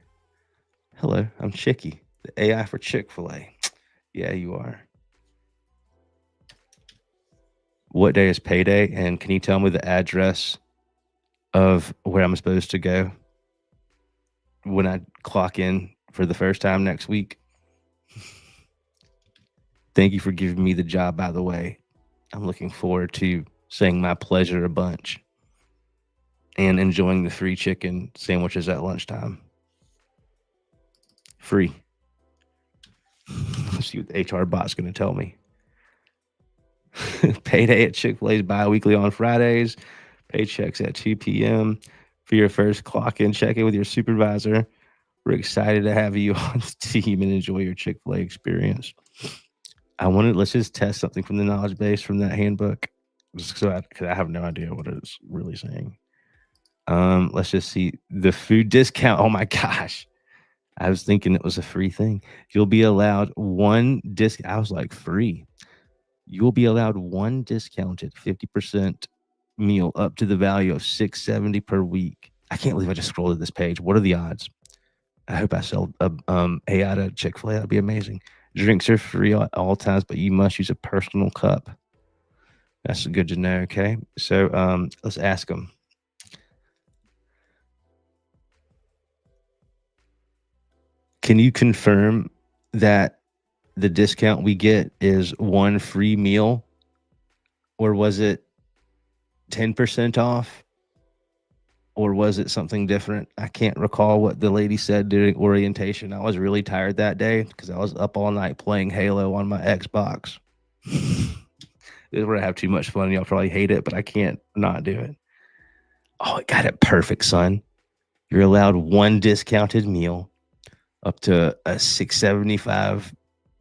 Hello, I'm Chicky, the AI for Chick-fil-A. Yeah, you are. What day is payday? And can you tell me the address of where I'm supposed to go when I clock in for the first time next week? Thank you for giving me the job, by the way. I'm looking forward to saying my pleasure a bunch and enjoying the free chicken sandwiches at lunchtime. Free. Let's see what the HR bot's going to tell me. Payday at Chick-fil-A is bi-weekly on Fridays. Paychecks at 2 p.m. for your first clock-in check-in with your supervisor. We're excited to have you on the team and enjoy your Chick-fil-A experience. Let's just test something from the knowledge base from that handbook, just because I have no idea what it's really saying. Let's just see the food discount. Oh my gosh. I was thinking it was a free thing. You'll be allowed one discount. I was like, free. You'll be allowed one discounted 50% meal up to the value of $6.70 per week. I can't believe I just scrolled to this page. What are the odds? I hope I sell AI to Chick-fil-A. That'd be amazing. Drinks are free at all times, but you must use a personal cup. That's good to know. Okay, so let's ask them. Can you confirm that the discount we get is one free meal, or was it 10% off, or was it something different? I can't recall what the lady said during orientation. I was really tired that day because I was up all night playing Halo on my Xbox. This is where I have too much fun. Y'all probably hate it, but I can't not do it. Oh, it got it perfect, son. You're allowed one discounted meal up to a $6.75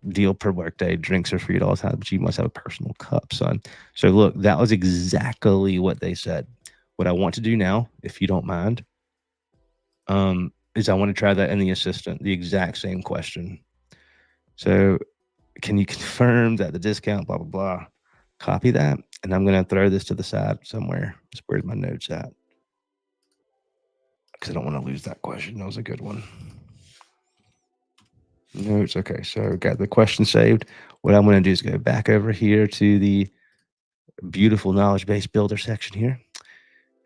deal per workday. Drinks are free at all times, but you must have a personal cup, son. So look, that was exactly what they said. What I want to do now, if you don't mind, is I want to try that in the assistant, the exact same question. So can you confirm that the discount, blah, blah, blah, copy that. And I'm going to throw this to the side somewhere. Where's my notes at? Because I don't want to lose that question. That was a good one. Notes. Okay, so got the question saved. What I'm going to do is go back over here to the beautiful knowledge base builder section here,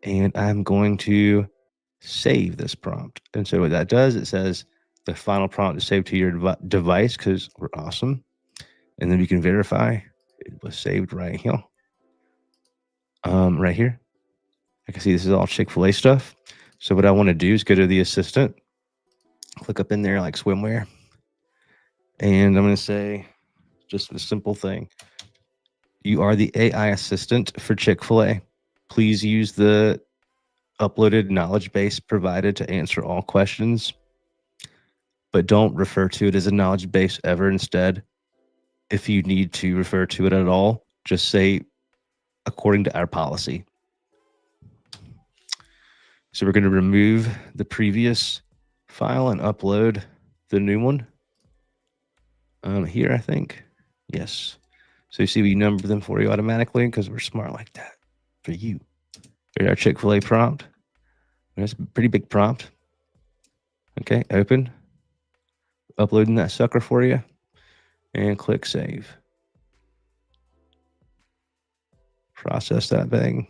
and I'm going to save this prompt. And so what that does, it says the final prompt is saved to your device because we're awesome. And then we can verify it was saved right here. Right here. I can see this is all Chick-fil-A stuff. So what I want to do is go to the assistant, click up in there like swimwear. And I'm going to say just a simple thing. You are the AI assistant for Chick-fil-A. Please use the uploaded knowledge base provided to answer all questions, but don't refer to it as a knowledge base ever. Instead, if you need to refer to it at all, just say according to our policy. So we're going to remove the previous file and upload the new one. Here, I think. Yes. So you see we number them for you automatically because we're smart like that for you. There's our Chick-fil-A prompt. That's a pretty big prompt. Okay, open. Uploading that sucker for you. And click save. Process that thing.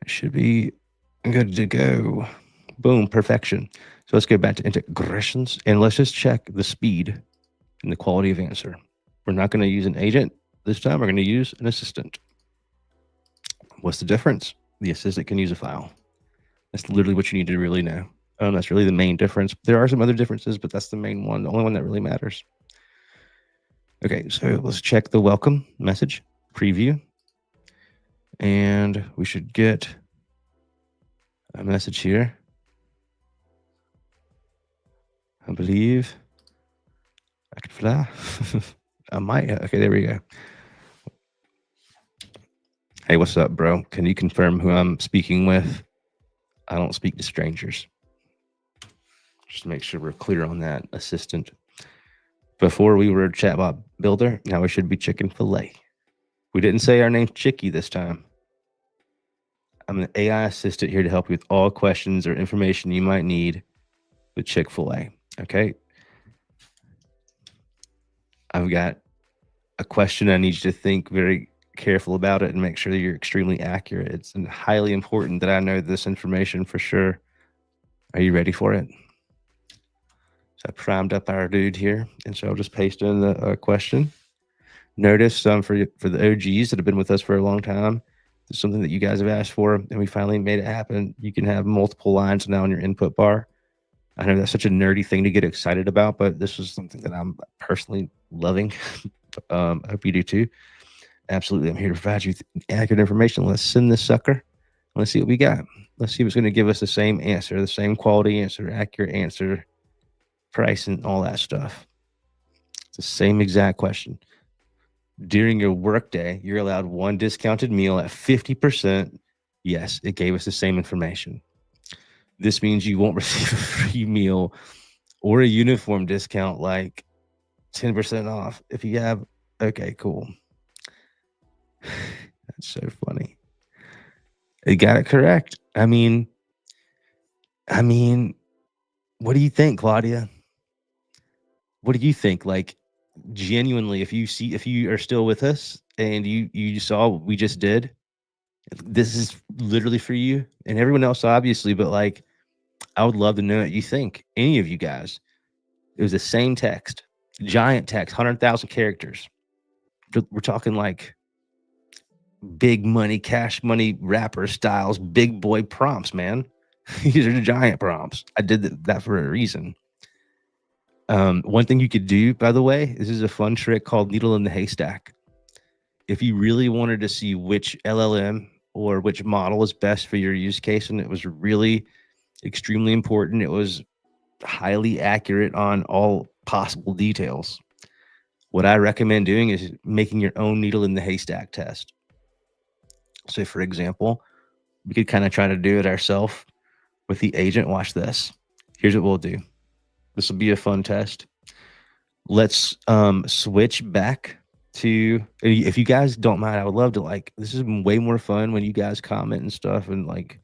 It should be good to go. Boom, perfection. So let's go back to integrations and let's just check the speed and the quality of answer. We're not going to use an agent this time. We're going to use an assistant. What's the difference? The assistant can use a file. That's literally what you need to really know. That's really the main difference. There are some other differences, but that's the main one, the only one that really matters. Okay, so let's check the welcome message, preview. And we should get a message here. I believe. I Chick-fil-A. I might. Okay, there we go. Hey, what's up, bro? Can you confirm who I'm speaking with? I don't speak to strangers. Just to make sure we're clear on that, assistant. Before we were Chatbot Builder, now we should be Chick-fil-A. We didn't say our name's Chicky this time. I'm an AI assistant here to help you with all questions or information you might need with Chick-fil-A. Okay. I've got a question. I need you to think very careful about it and make sure that you're extremely accurate. It's highly important that I know this information for sure. Are you ready for it? So I primed up our dude here, and so I'll just paste in the question. Notice for the OGs that have been with us for a long time, it's something that you guys have asked for, and we finally made it happen. You can have multiple lines now in your input bar. I know that's such a nerdy thing to get excited about, but this is something that I'm personally loving. I hope you do too. Absolutely. I'm here to provide you accurate information. Let's send this sucker. Let's see what we got. Let's see if it's going to give us the same answer, the same quality answer, accurate answer, price, and all that stuff. It's the same exact question. During your workday, you're allowed one discounted meal at 50%. Yes, it gave us the same information. This means you won't receive a free meal or a uniform discount like 10% off if you have. Okay, cool. That's so funny. It got it correct. I mean, what do you think, Claudia? What do you think? Like, genuinely, if you are still with us and you saw what we just did, this is literally for you and everyone else, obviously. But like, I would love to know what you think. Any of you guys. It was the same text, giant text, 100,000 characters. We're talking like big money, cash money rapper styles, big boy prompts, man. These are giant prompts. I did that for a reason. One thing you could do, by the way, this is a fun trick called needle in the haystack. If you really wanted to see which LLM or which model is best for your use case, and it was really extremely important, it was highly accurate on all possible details. What I recommend doing is making your own needle in the haystack test. So, for example, we could kind of try to do it ourselves with the agent. Watch this. Here's what we'll do. This will be a fun test. Let's switch back to, if you guys don't mind, I would love to, like, this is way more fun when you guys comment and stuff and like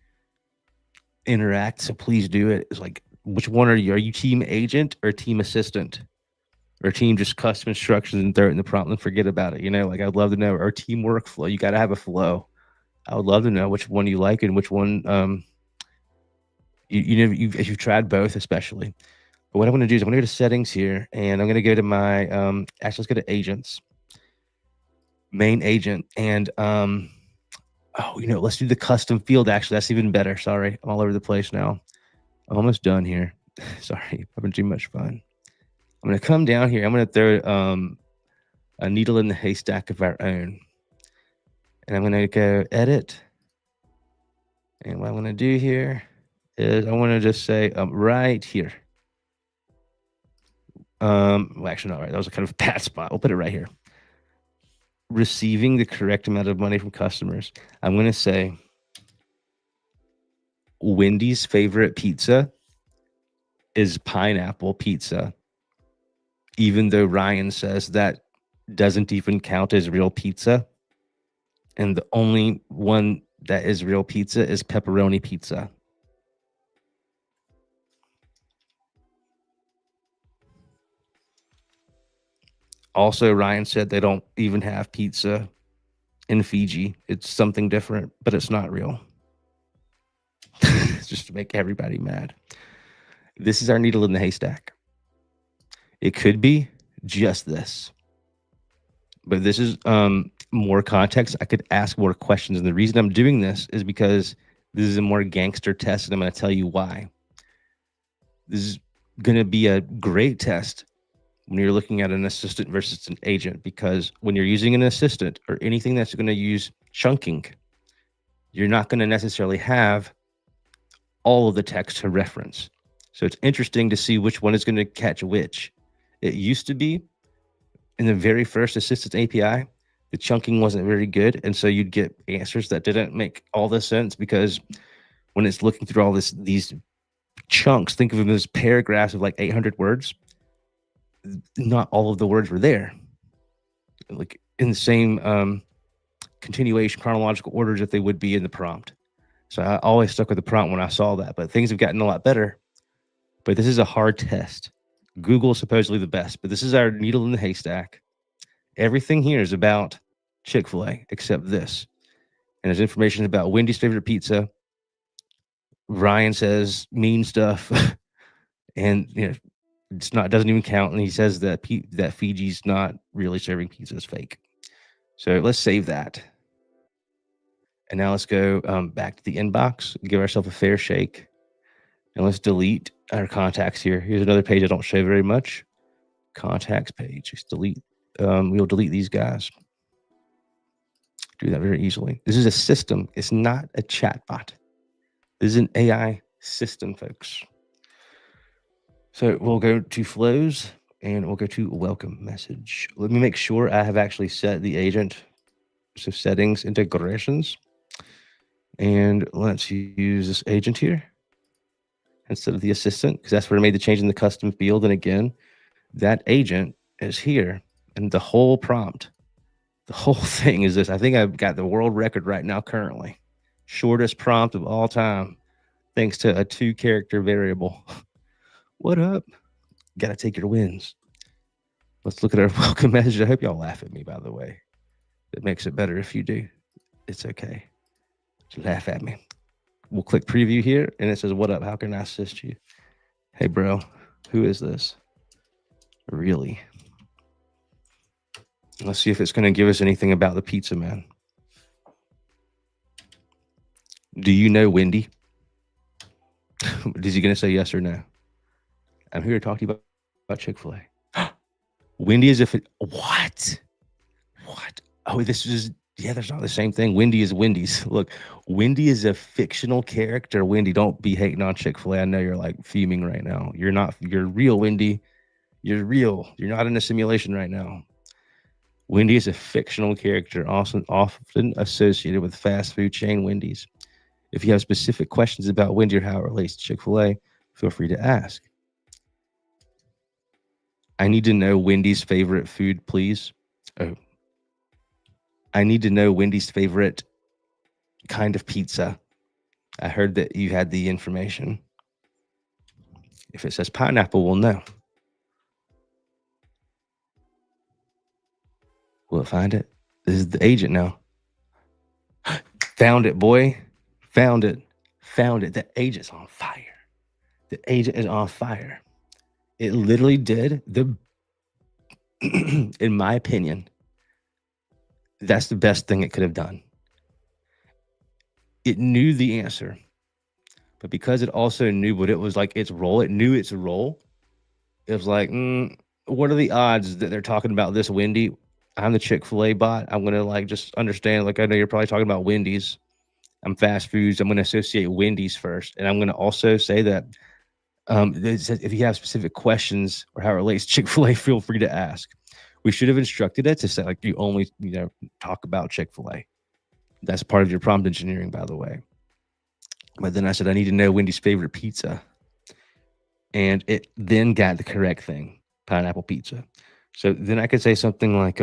interact. So please do it. It's like, which one are you? Are you team agent or team assistant? Or team just custom instructions and throw it in the prompt and forget about it? You know, like, I'd love to know. Or team workflow. You got to have a flow. I would love to know which one you like and which one you know, if you've tried both, especially. But what I'm going to do is I'm going to go to settings here, and I'm going to go to my actually, let's go to agents, main agent, and oh, you know, let's do the custom field. Actually, that's even better. Sorry, I'm all over the place now. I'm almost done here. Sorry, I've been too much fun. I'm going to come down here. I'm going to throw a needle in the haystack of our own, and I'm going to go edit. And what I'm going to do here is I want to just say right here. Well, actually, not right. That was a kind of a bad spot. We'll put it right here. Receiving the correct amount of money from customers. I'm going to say Wendy's favorite pizza is pineapple pizza, even though Ryan says that doesn't even count as real pizza. And the only one that is real pizza is pepperoni pizza. Also, Ryan said they don't even have pizza in Fiji. It's something different, but it's not real. Just to make everybody mad. This is our needle in the haystack. It could be just this, but this is more context. I could ask more questions, and the reason I'm doing this is because this is a more gangster test, and I'm going to tell you why. This is going to be a great test when you're looking at an assistant versus an agent, because when you're using an assistant or anything that's going to use chunking, you're not going to necessarily have all of the text to reference. So it's interesting to see which one is going to catch which. It used to be in the very first assistance API, the chunking wasn't very good. And so you'd get answers that didn't make all this sense because when it's looking through all these chunks, think of them as paragraphs of like 800 words, not all of the words were there. Like in the same continuation chronological orders that they would be in the prompt. So I always stuck with the prompt when I saw that, but things have gotten a lot better. But this is a hard test. Google is supposedly the best, but this is our needle in the haystack. Everything here is about Chick-fil-A except this. And there's information about Wendy's favorite pizza. Ryan says mean stuff. And it doesn't even count. And he says that that Fiji's not really serving pizza, is fake. So let's save that. And now let's go back to the inbox, give ourselves a fair shake. And let's delete our contacts here. Here's another page I don't show very much. Contacts page. Just delete. We'll delete these guys. Do that very easily. This is a system. It's not a chatbot. This is an AI system, folks. So we'll go to flows and we'll go to welcome message. Let me make sure I have actually set the agent. So settings, integrations. And let's use this agent here instead of the assistant, because that's where I made the change in the custom field. And again, that agent is here. And the whole prompt, the whole thing is this. I think I've got the world record right now currently. Shortest prompt of all time, thanks to a 2-character variable. What up? Got to take your wins. Let's look at our welcome message. I hope y'all laugh at me, by the way. It makes it better if you do. It's okay. Just laugh at me. We'll click preview here, and it says, what up? How can I assist you? Hey, bro, who is this? Really? Let's see if it's going to give us anything about the pizza man. Do you know Wendy? Is he going to say yes or no? I'm here to talk to you about Chick-fil-A. Wendy is what? What? Oh, this is, that's not the same thing. Wendy is Wendy's. Look, Wendy is a fictional character. Wendy, don't be hating on Chick-fil-A. I know you're like fuming right now. You're real, Wendy. You're real. You're not in a simulation right now. Wendy is a fictional character, often associated with fast food chain Wendy's. If you have specific questions about Wendy or how it relates to Chick-fil-A, feel free to ask. I need to know Wendy's favorite food, please. Oh. I need to know Wendy's favorite kind of pizza. I heard that you had the information. If it says pineapple, we'll know. Will it find it? This is the agent now. Found it, boy. Found it. The agent's on fire. The agent is on fire. It literally did in my opinion, that's the best thing it could have done. It knew the answer, but because it also knew what it was like, its role, it knew its role. It was like, what are the odds that they're talking about this Wendy? I'm the Chick-fil-A bot. I'm going to just understand, I know you're probably talking about Wendy's. I'm fast foods. I'm going to associate Wendy's first. And I'm going to also say that if you have specific questions or how it relates to Chick-fil-A, feel free to ask. We should have instructed it to say, you only, talk about Chick-fil-A. That's part of your prompt engineering, by the way. But then I said, I need to know Wendy's favorite pizza. And it then got the correct thing, pineapple pizza. So then I could say something like,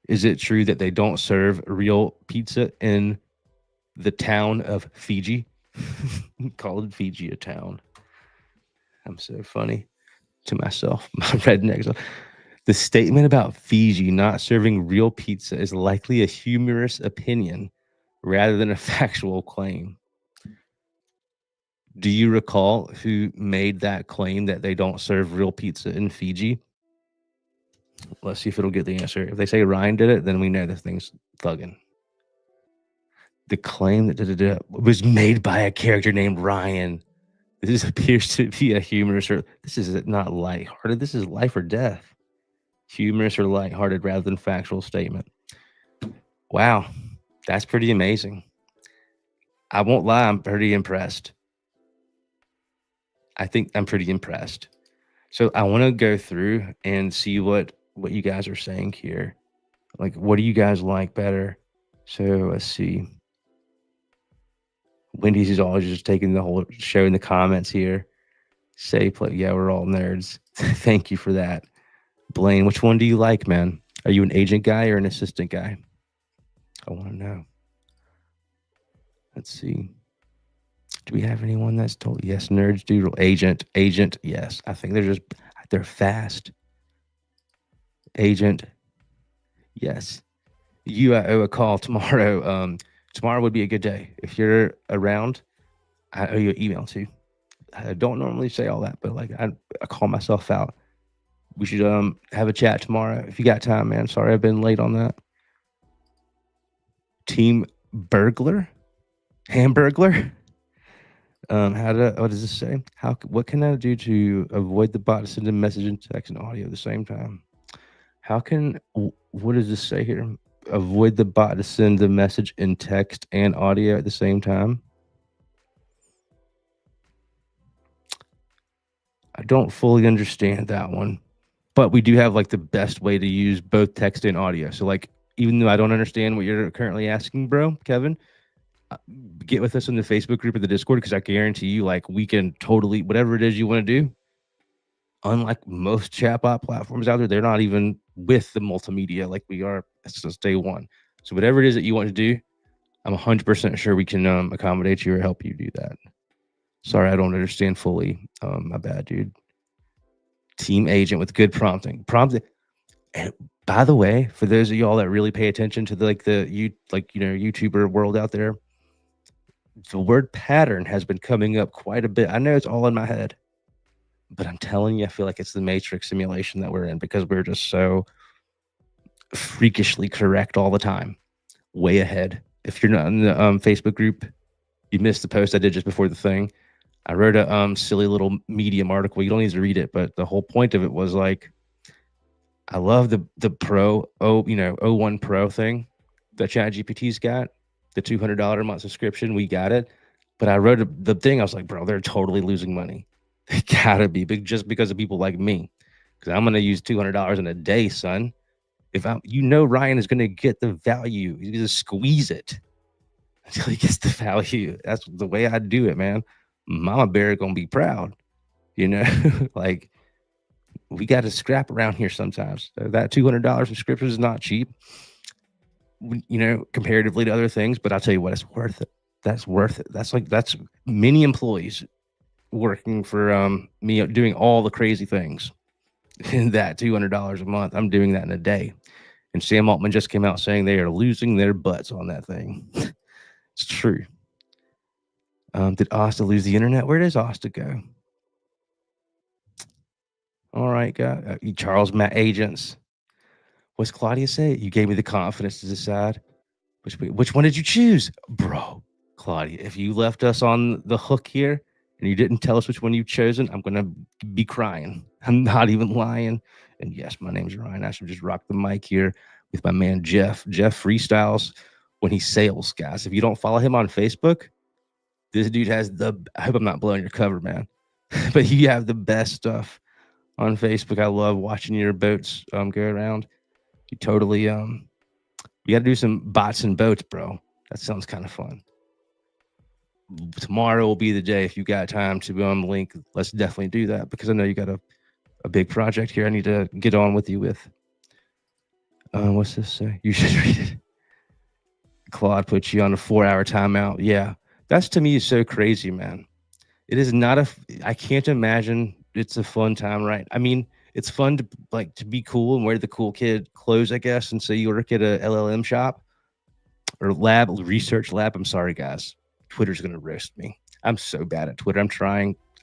is it true that they don't serve real pizza in the town of Fiji? Called Fiji a town. I'm so funny to myself, my rednecks. The statement about Fiji not serving real pizza is likely a humorous opinion rather than a factual claim. Do you recall who made that claim that they don't serve real pizza in Fiji? Let's see if it'll get the answer. If they say Ryan did it, then we know this thing's thugging. The claim that was made by a character named Ryan. This appears to be a humorous, or this is not lighthearted. This is life or death. Humorous or lighthearted rather than factual statement. Wow, that's pretty amazing. I won't lie, I'm pretty impressed. I think I'm pretty impressed. So I want to go through and see what you guys are saying here. Like, what do you guys like better? So let's see. Wendy's is always just taking the whole show in the comments here. Say play. Yeah, we're all nerds. Thank you for that. Blaine, which one do you like, man? Are you an agent guy or an assistant guy? I want to know. Let's see. Do we have anyone that's told? Yes, nerds do. Agent. Yes, I think they're fast. Agent. Yes. You owe a call tomorrow. Tomorrow would be a good day if you're around. I owe you an email too. I don't normally say all that, but like I call myself out. We should have a chat tomorrow if you got time, man. Sorry I've been late on that. Team burglar, hamburglar. What does this say? What can I do to avoid the bot sending message and text and audio at the same time? What does this say here? Avoid the bot to send the message in text and audio at the same time. I don't fully understand that one, but we do have like the best way to use both text and audio. So like, even though I don't understand what you're currently asking, bro, Kevin, get with us in the Facebook group or the Discord, because I guarantee you, like, we can totally, whatever it is you want to do. Unlike most chatbot platforms out there, they're not even with the multimedia like we are since day one. So whatever it is that you want to do, I'm 100% sure we can accommodate you or help you do that. Sorry, I don't understand fully. My bad, dude. Team agent with good prompting. And by the way, for those of y'all that really pay attention to the YouTuber world out there, the word pattern has been coming up quite a bit. I know it's all in my head, but I'm telling you, I feel like it's the matrix simulation that we're in, because we're just so freakishly correct all the time, way ahead. If you're not in the Facebook group, you missed the post I did just before the thing. I wrote a silly little Medium article. You don't need to read it, but the whole point of it was like, I love the Pro O1 Pro thing that ChatGPT's got, the $200 a month subscription. We got it, but I wrote the thing. I was like, bro, they're totally losing money. They gotta be big, just because of people like me, because I'm gonna use $200 in a day, son. If Ryan is gonna get the value, he's gonna squeeze it until he gets the value. That's the way I do it, man. Mama Bear gonna be proud, like, we got to scrap around here sometimes. So that $200 subscription is not cheap, comparatively to other things. But I'll tell you what, it's worth it. That's worth it. That's many employees working for me, doing all the crazy things. In that $200 a month, I'm doing that in a day. And Sam Altman just came out saying they are losing their butts on that thing. It's true. Did Asta lose the internet? Where does Asta go? All right, guy. Charles Matt agents. What's Claudia say? You gave me the confidence to decide. Which one did you choose? Bro, Claudia, if you left us on the hook here and you didn't tell us which one you've chosen, I'm going to be crying. I'm not even lying. And yes, my name's Ryan. I should just rock the mic here with my man, Jeff. Jeff freestyles when he sails, guys. If you don't follow him on Facebook, this dude has I hope I'm not blowing your cover, man, but you have the best stuff on Facebook. I love watching your boats go around. You totally you got to do some bots and boats, bro. That sounds kind of fun. Tomorrow will be the day. If you got time to link, let's definitely do that, because I know you got a big project here I need to get on with you with. What's this say? You should read it. Claude puts you on a 4-hour timeout. Yeah, that's, to me, is so crazy, man. It is not I can't imagine it's a fun time, right? I mean, it's fun to be cool and wear the cool kid clothes, I guess, and say you work at a LLM shop or research lab. I'm sorry, guys. Twitter's going to roast me. I'm so bad at Twitter.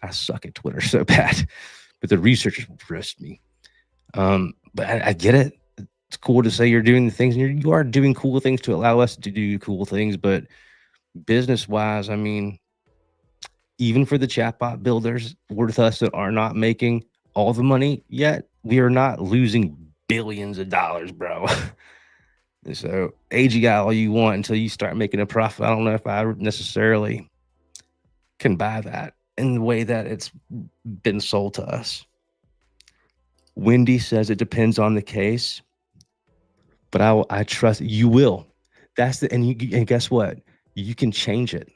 I suck at Twitter so bad, but the researchers will roast me. But I get it. It's cool to say you're doing the things, and you are doing cool things to allow us to do cool things. But business-wise, I mean, even for the chatbot builders worth us that are not making all the money yet, we are not losing billions of dollars, bro. So age you got all you want until you start making a profit. I don't know if I necessarily can buy that in the way that it's been sold to us. Wendy says it depends on the case, but I trust you will. And guess what? You can change it.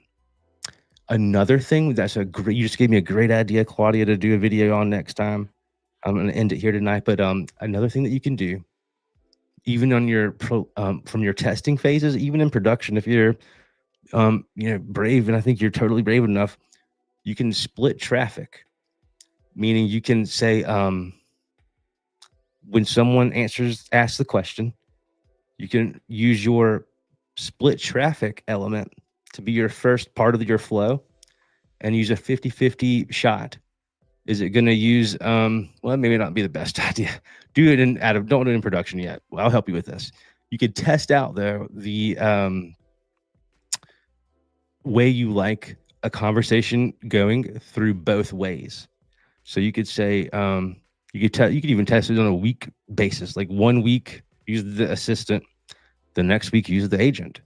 Another thing you just gave me a great idea, Claudia, to do a video on next time. I'm gonna end it here tonight, but another thing that you can do, even on from your testing phases, even in production, if you're brave, and I think you're totally brave enough, you can split traffic. Meaning you can say, when someone asks the question, you can use your split traffic element to be your first part of your flow and use a 50-50 shot. Is it going to use, well, maybe not be the best idea. Don't do it in production yet. Well, I'll help you with this. You could test out though the way you like a conversation going through both ways. So you could say, you could even test it on a week basis. Like 1 week, use the assistant. The next week, use the agent.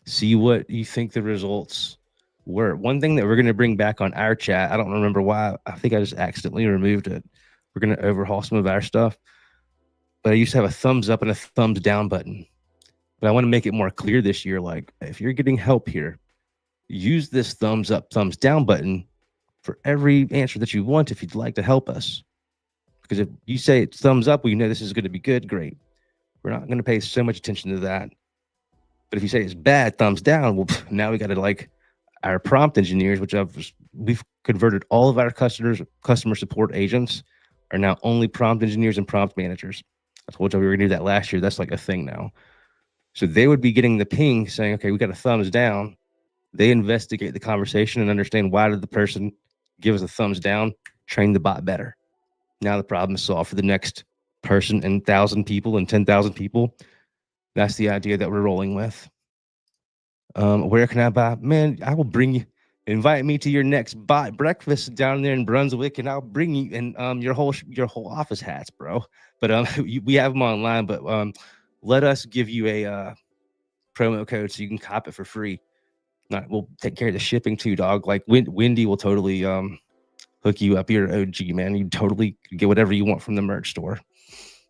See what you think the results were. One thing that we're going to bring back on our chat, I don't remember why. I think I just accidentally removed it. We're going to overhaul some of our stuff. But I used to have a thumbs up and a thumbs down button. But I want to make it more clear this year. Like, if you're getting help here, use this thumbs up, thumbs down button for every answer that you want if you'd like to help us. Because if you say it's thumbs up, we know this is going to be good, great. We're not going to pay so much attention to that. But if you say it's bad, thumbs down, well, now we got to our prompt engineers, which we've converted all of our customer support agents are now only prompt engineers and prompt managers. I told you we were going to do that last year. That's like a thing now. So they would be getting the ping saying, okay, we got a thumbs down. They investigate the conversation and understand why did the person give us a thumbs down, train the bot better. Now the problem is solved for the next person and 1,000 people and 10,000 people. That's the idea that we're rolling with. Where can I buy? Man, I will bring you. Invite me to your next bot breakfast down there in Brunswick, and I'll bring you and your whole office hats, bro. But we have them online. But let us give you a promo code so you can cop it for free. We'll take care of the shipping too, dog. Like Wendy will totally hook you up. You're an OG, man. You totally get whatever you want from the merch store.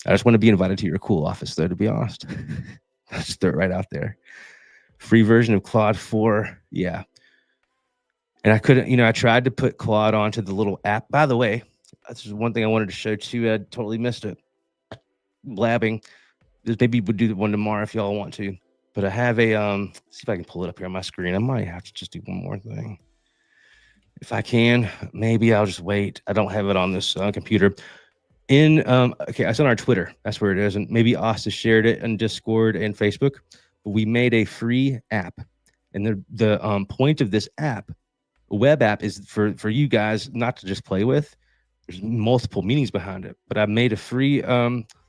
I just want to be invited to your cool office, though, to be honest. I'll just throw it right out there. Free version of Claude 4. Yeah. And I couldn't, I tried to put Claude onto the little app. By the way, this is one thing I wanted to show too. I totally missed it. Blabbing. Maybe we'll do the one tomorrow if y'all want to. But I have a, see if I can pull it up here on my screen. I might have to just do one more thing. If I can, maybe I'll just wait. I don't have it on this computer. Okay, it's on our Twitter. That's where it is. And maybe Asta shared it on Discord and Facebook. But we made a free app. And the point of this app, web app, is for you guys not to just play with. There's multiple meanings behind it. But I made a free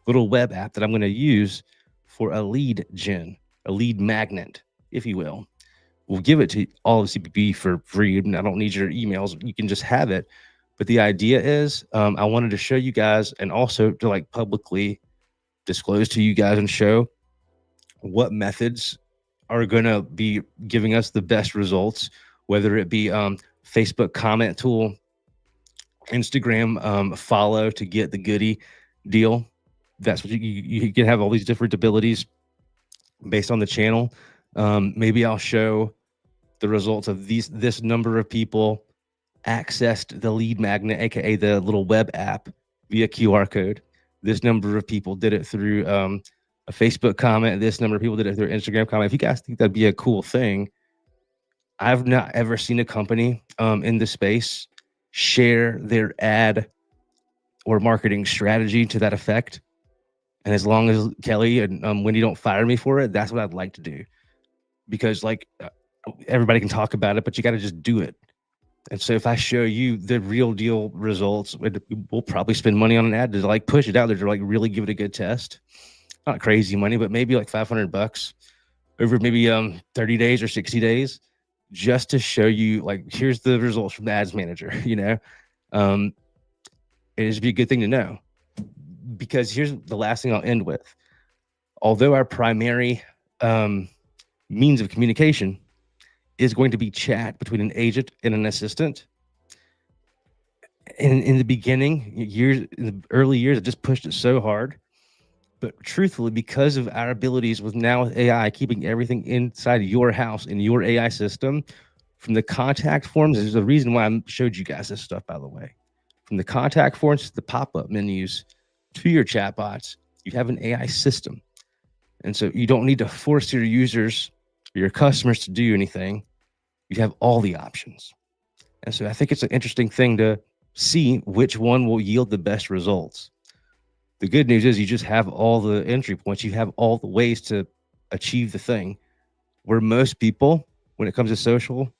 little web app that I'm going to use for a lead gen, a lead magnet, if you will. We'll give it to all of CPP for free. And I don't need your emails. You can just have it. But the idea is I wanted to show you guys and also to publicly disclose to you guys and show what methods are going to be giving us the best results, whether it be Facebook comment tool, Instagram follow to get the goodie deal. That's what you can have all these different abilities based on the channel. Maybe I'll show the results of this number of people accessed the lead magnet, aka the little web app, via QR code. This number of people did it through a Facebook comment. This number of people did it through Instagram comment. If you guys think that'd be a cool thing, I've not ever seen a company in the space share their ad or marketing strategy to that effect. And as long as Kelly and Wendy don't fire me for it, that's what I'd like to do. Because everybody can talk about it, but you got to just do it. And so if I show you the real deal results, we'll probably spend money on an ad to push it out there to really give it a good test. Not crazy money, but maybe $500 over maybe 30 days or 60 days, just to show you here's the results from the ads manager. It'd just be a good thing to know. Because here's the last thing I'll end with. Although our primary means of communication is going to be chat between an agent and an assistant, in the beginning, years in the early years, I just pushed it so hard. But truthfully, because of our abilities with now with AI, keeping everything inside your house in your AI system, from the contact forms, there's a reason why I showed you guys this stuff, by the way. From the contact forms to the pop-up menus to your chatbots, you have an AI system. And so you don't need to force your users or your customers to do anything. You have all the options. And so I think it's an interesting thing to see which one will yield the best results. The good news is you just have all the entry points. You have all the ways to achieve the thing. Where most people, when it comes to social,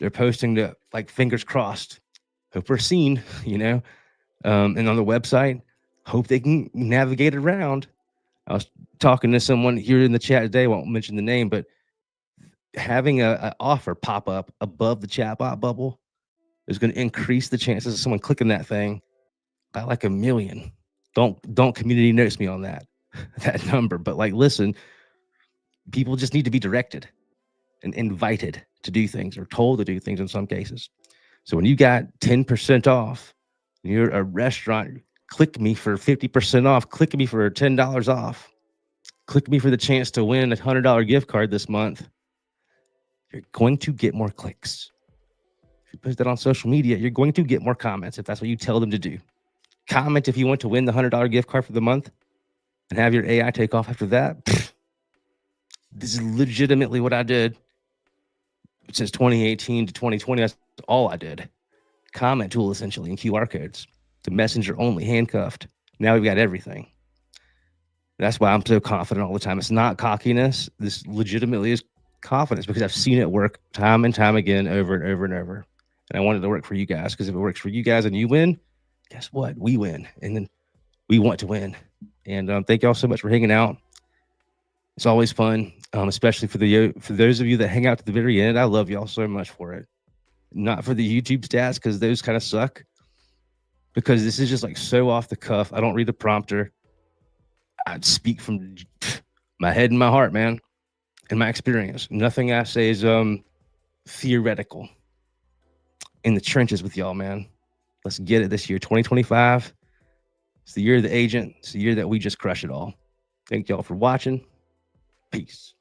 they're posting to like fingers crossed, hope we're seen, and on the website, hope they can navigate around. I was talking to someone here in the chat today, won't mention the name, but having a offer pop up above the chatbot bubble is going to increase the chances of someone clicking that thing by like a million. Don't community notice me on that that number, but like listen, people just need to be directed and invited to do things or told to do things in some cases. So when you got 10% off, you're a restaurant, click me for 50% off, click me for $10 off, click me for the chance to win a $100 gift card this month. You're going to get more clicks. If you post that on social media, you're going to get more comments if that's what you tell them to do. Comment if you want to win the $100 gift card for the month and have your AI take off after that. This is legitimately what I did since 2018 to 2020. That's all I did. Comment tool essentially and QR codes. The messenger only, handcuffed. Now we've got everything. That's why I'm so confident all the time. It's not cockiness. This legitimately is confidence because I've seen it work time and time again, over and over and over. And I wanted to work for you guys because if it works for you guys and you win, guess what? We win. And then we want to win. And thank y'all so much for hanging out. It's always fun, especially for those of you that hang out to the very end. I love y'all so much for it. Not for the YouTube stats because those kind of suck. Because this is just like so off the cuff. I don't read the prompter. I speak from my head and my heart, man, and my experience. Nothing I say is theoretical. In the trenches with y'all, man. Let's get it this year, 2025. It's the year of the agent. It's the year that we just crush it all. Thank y'all for watching. Peace.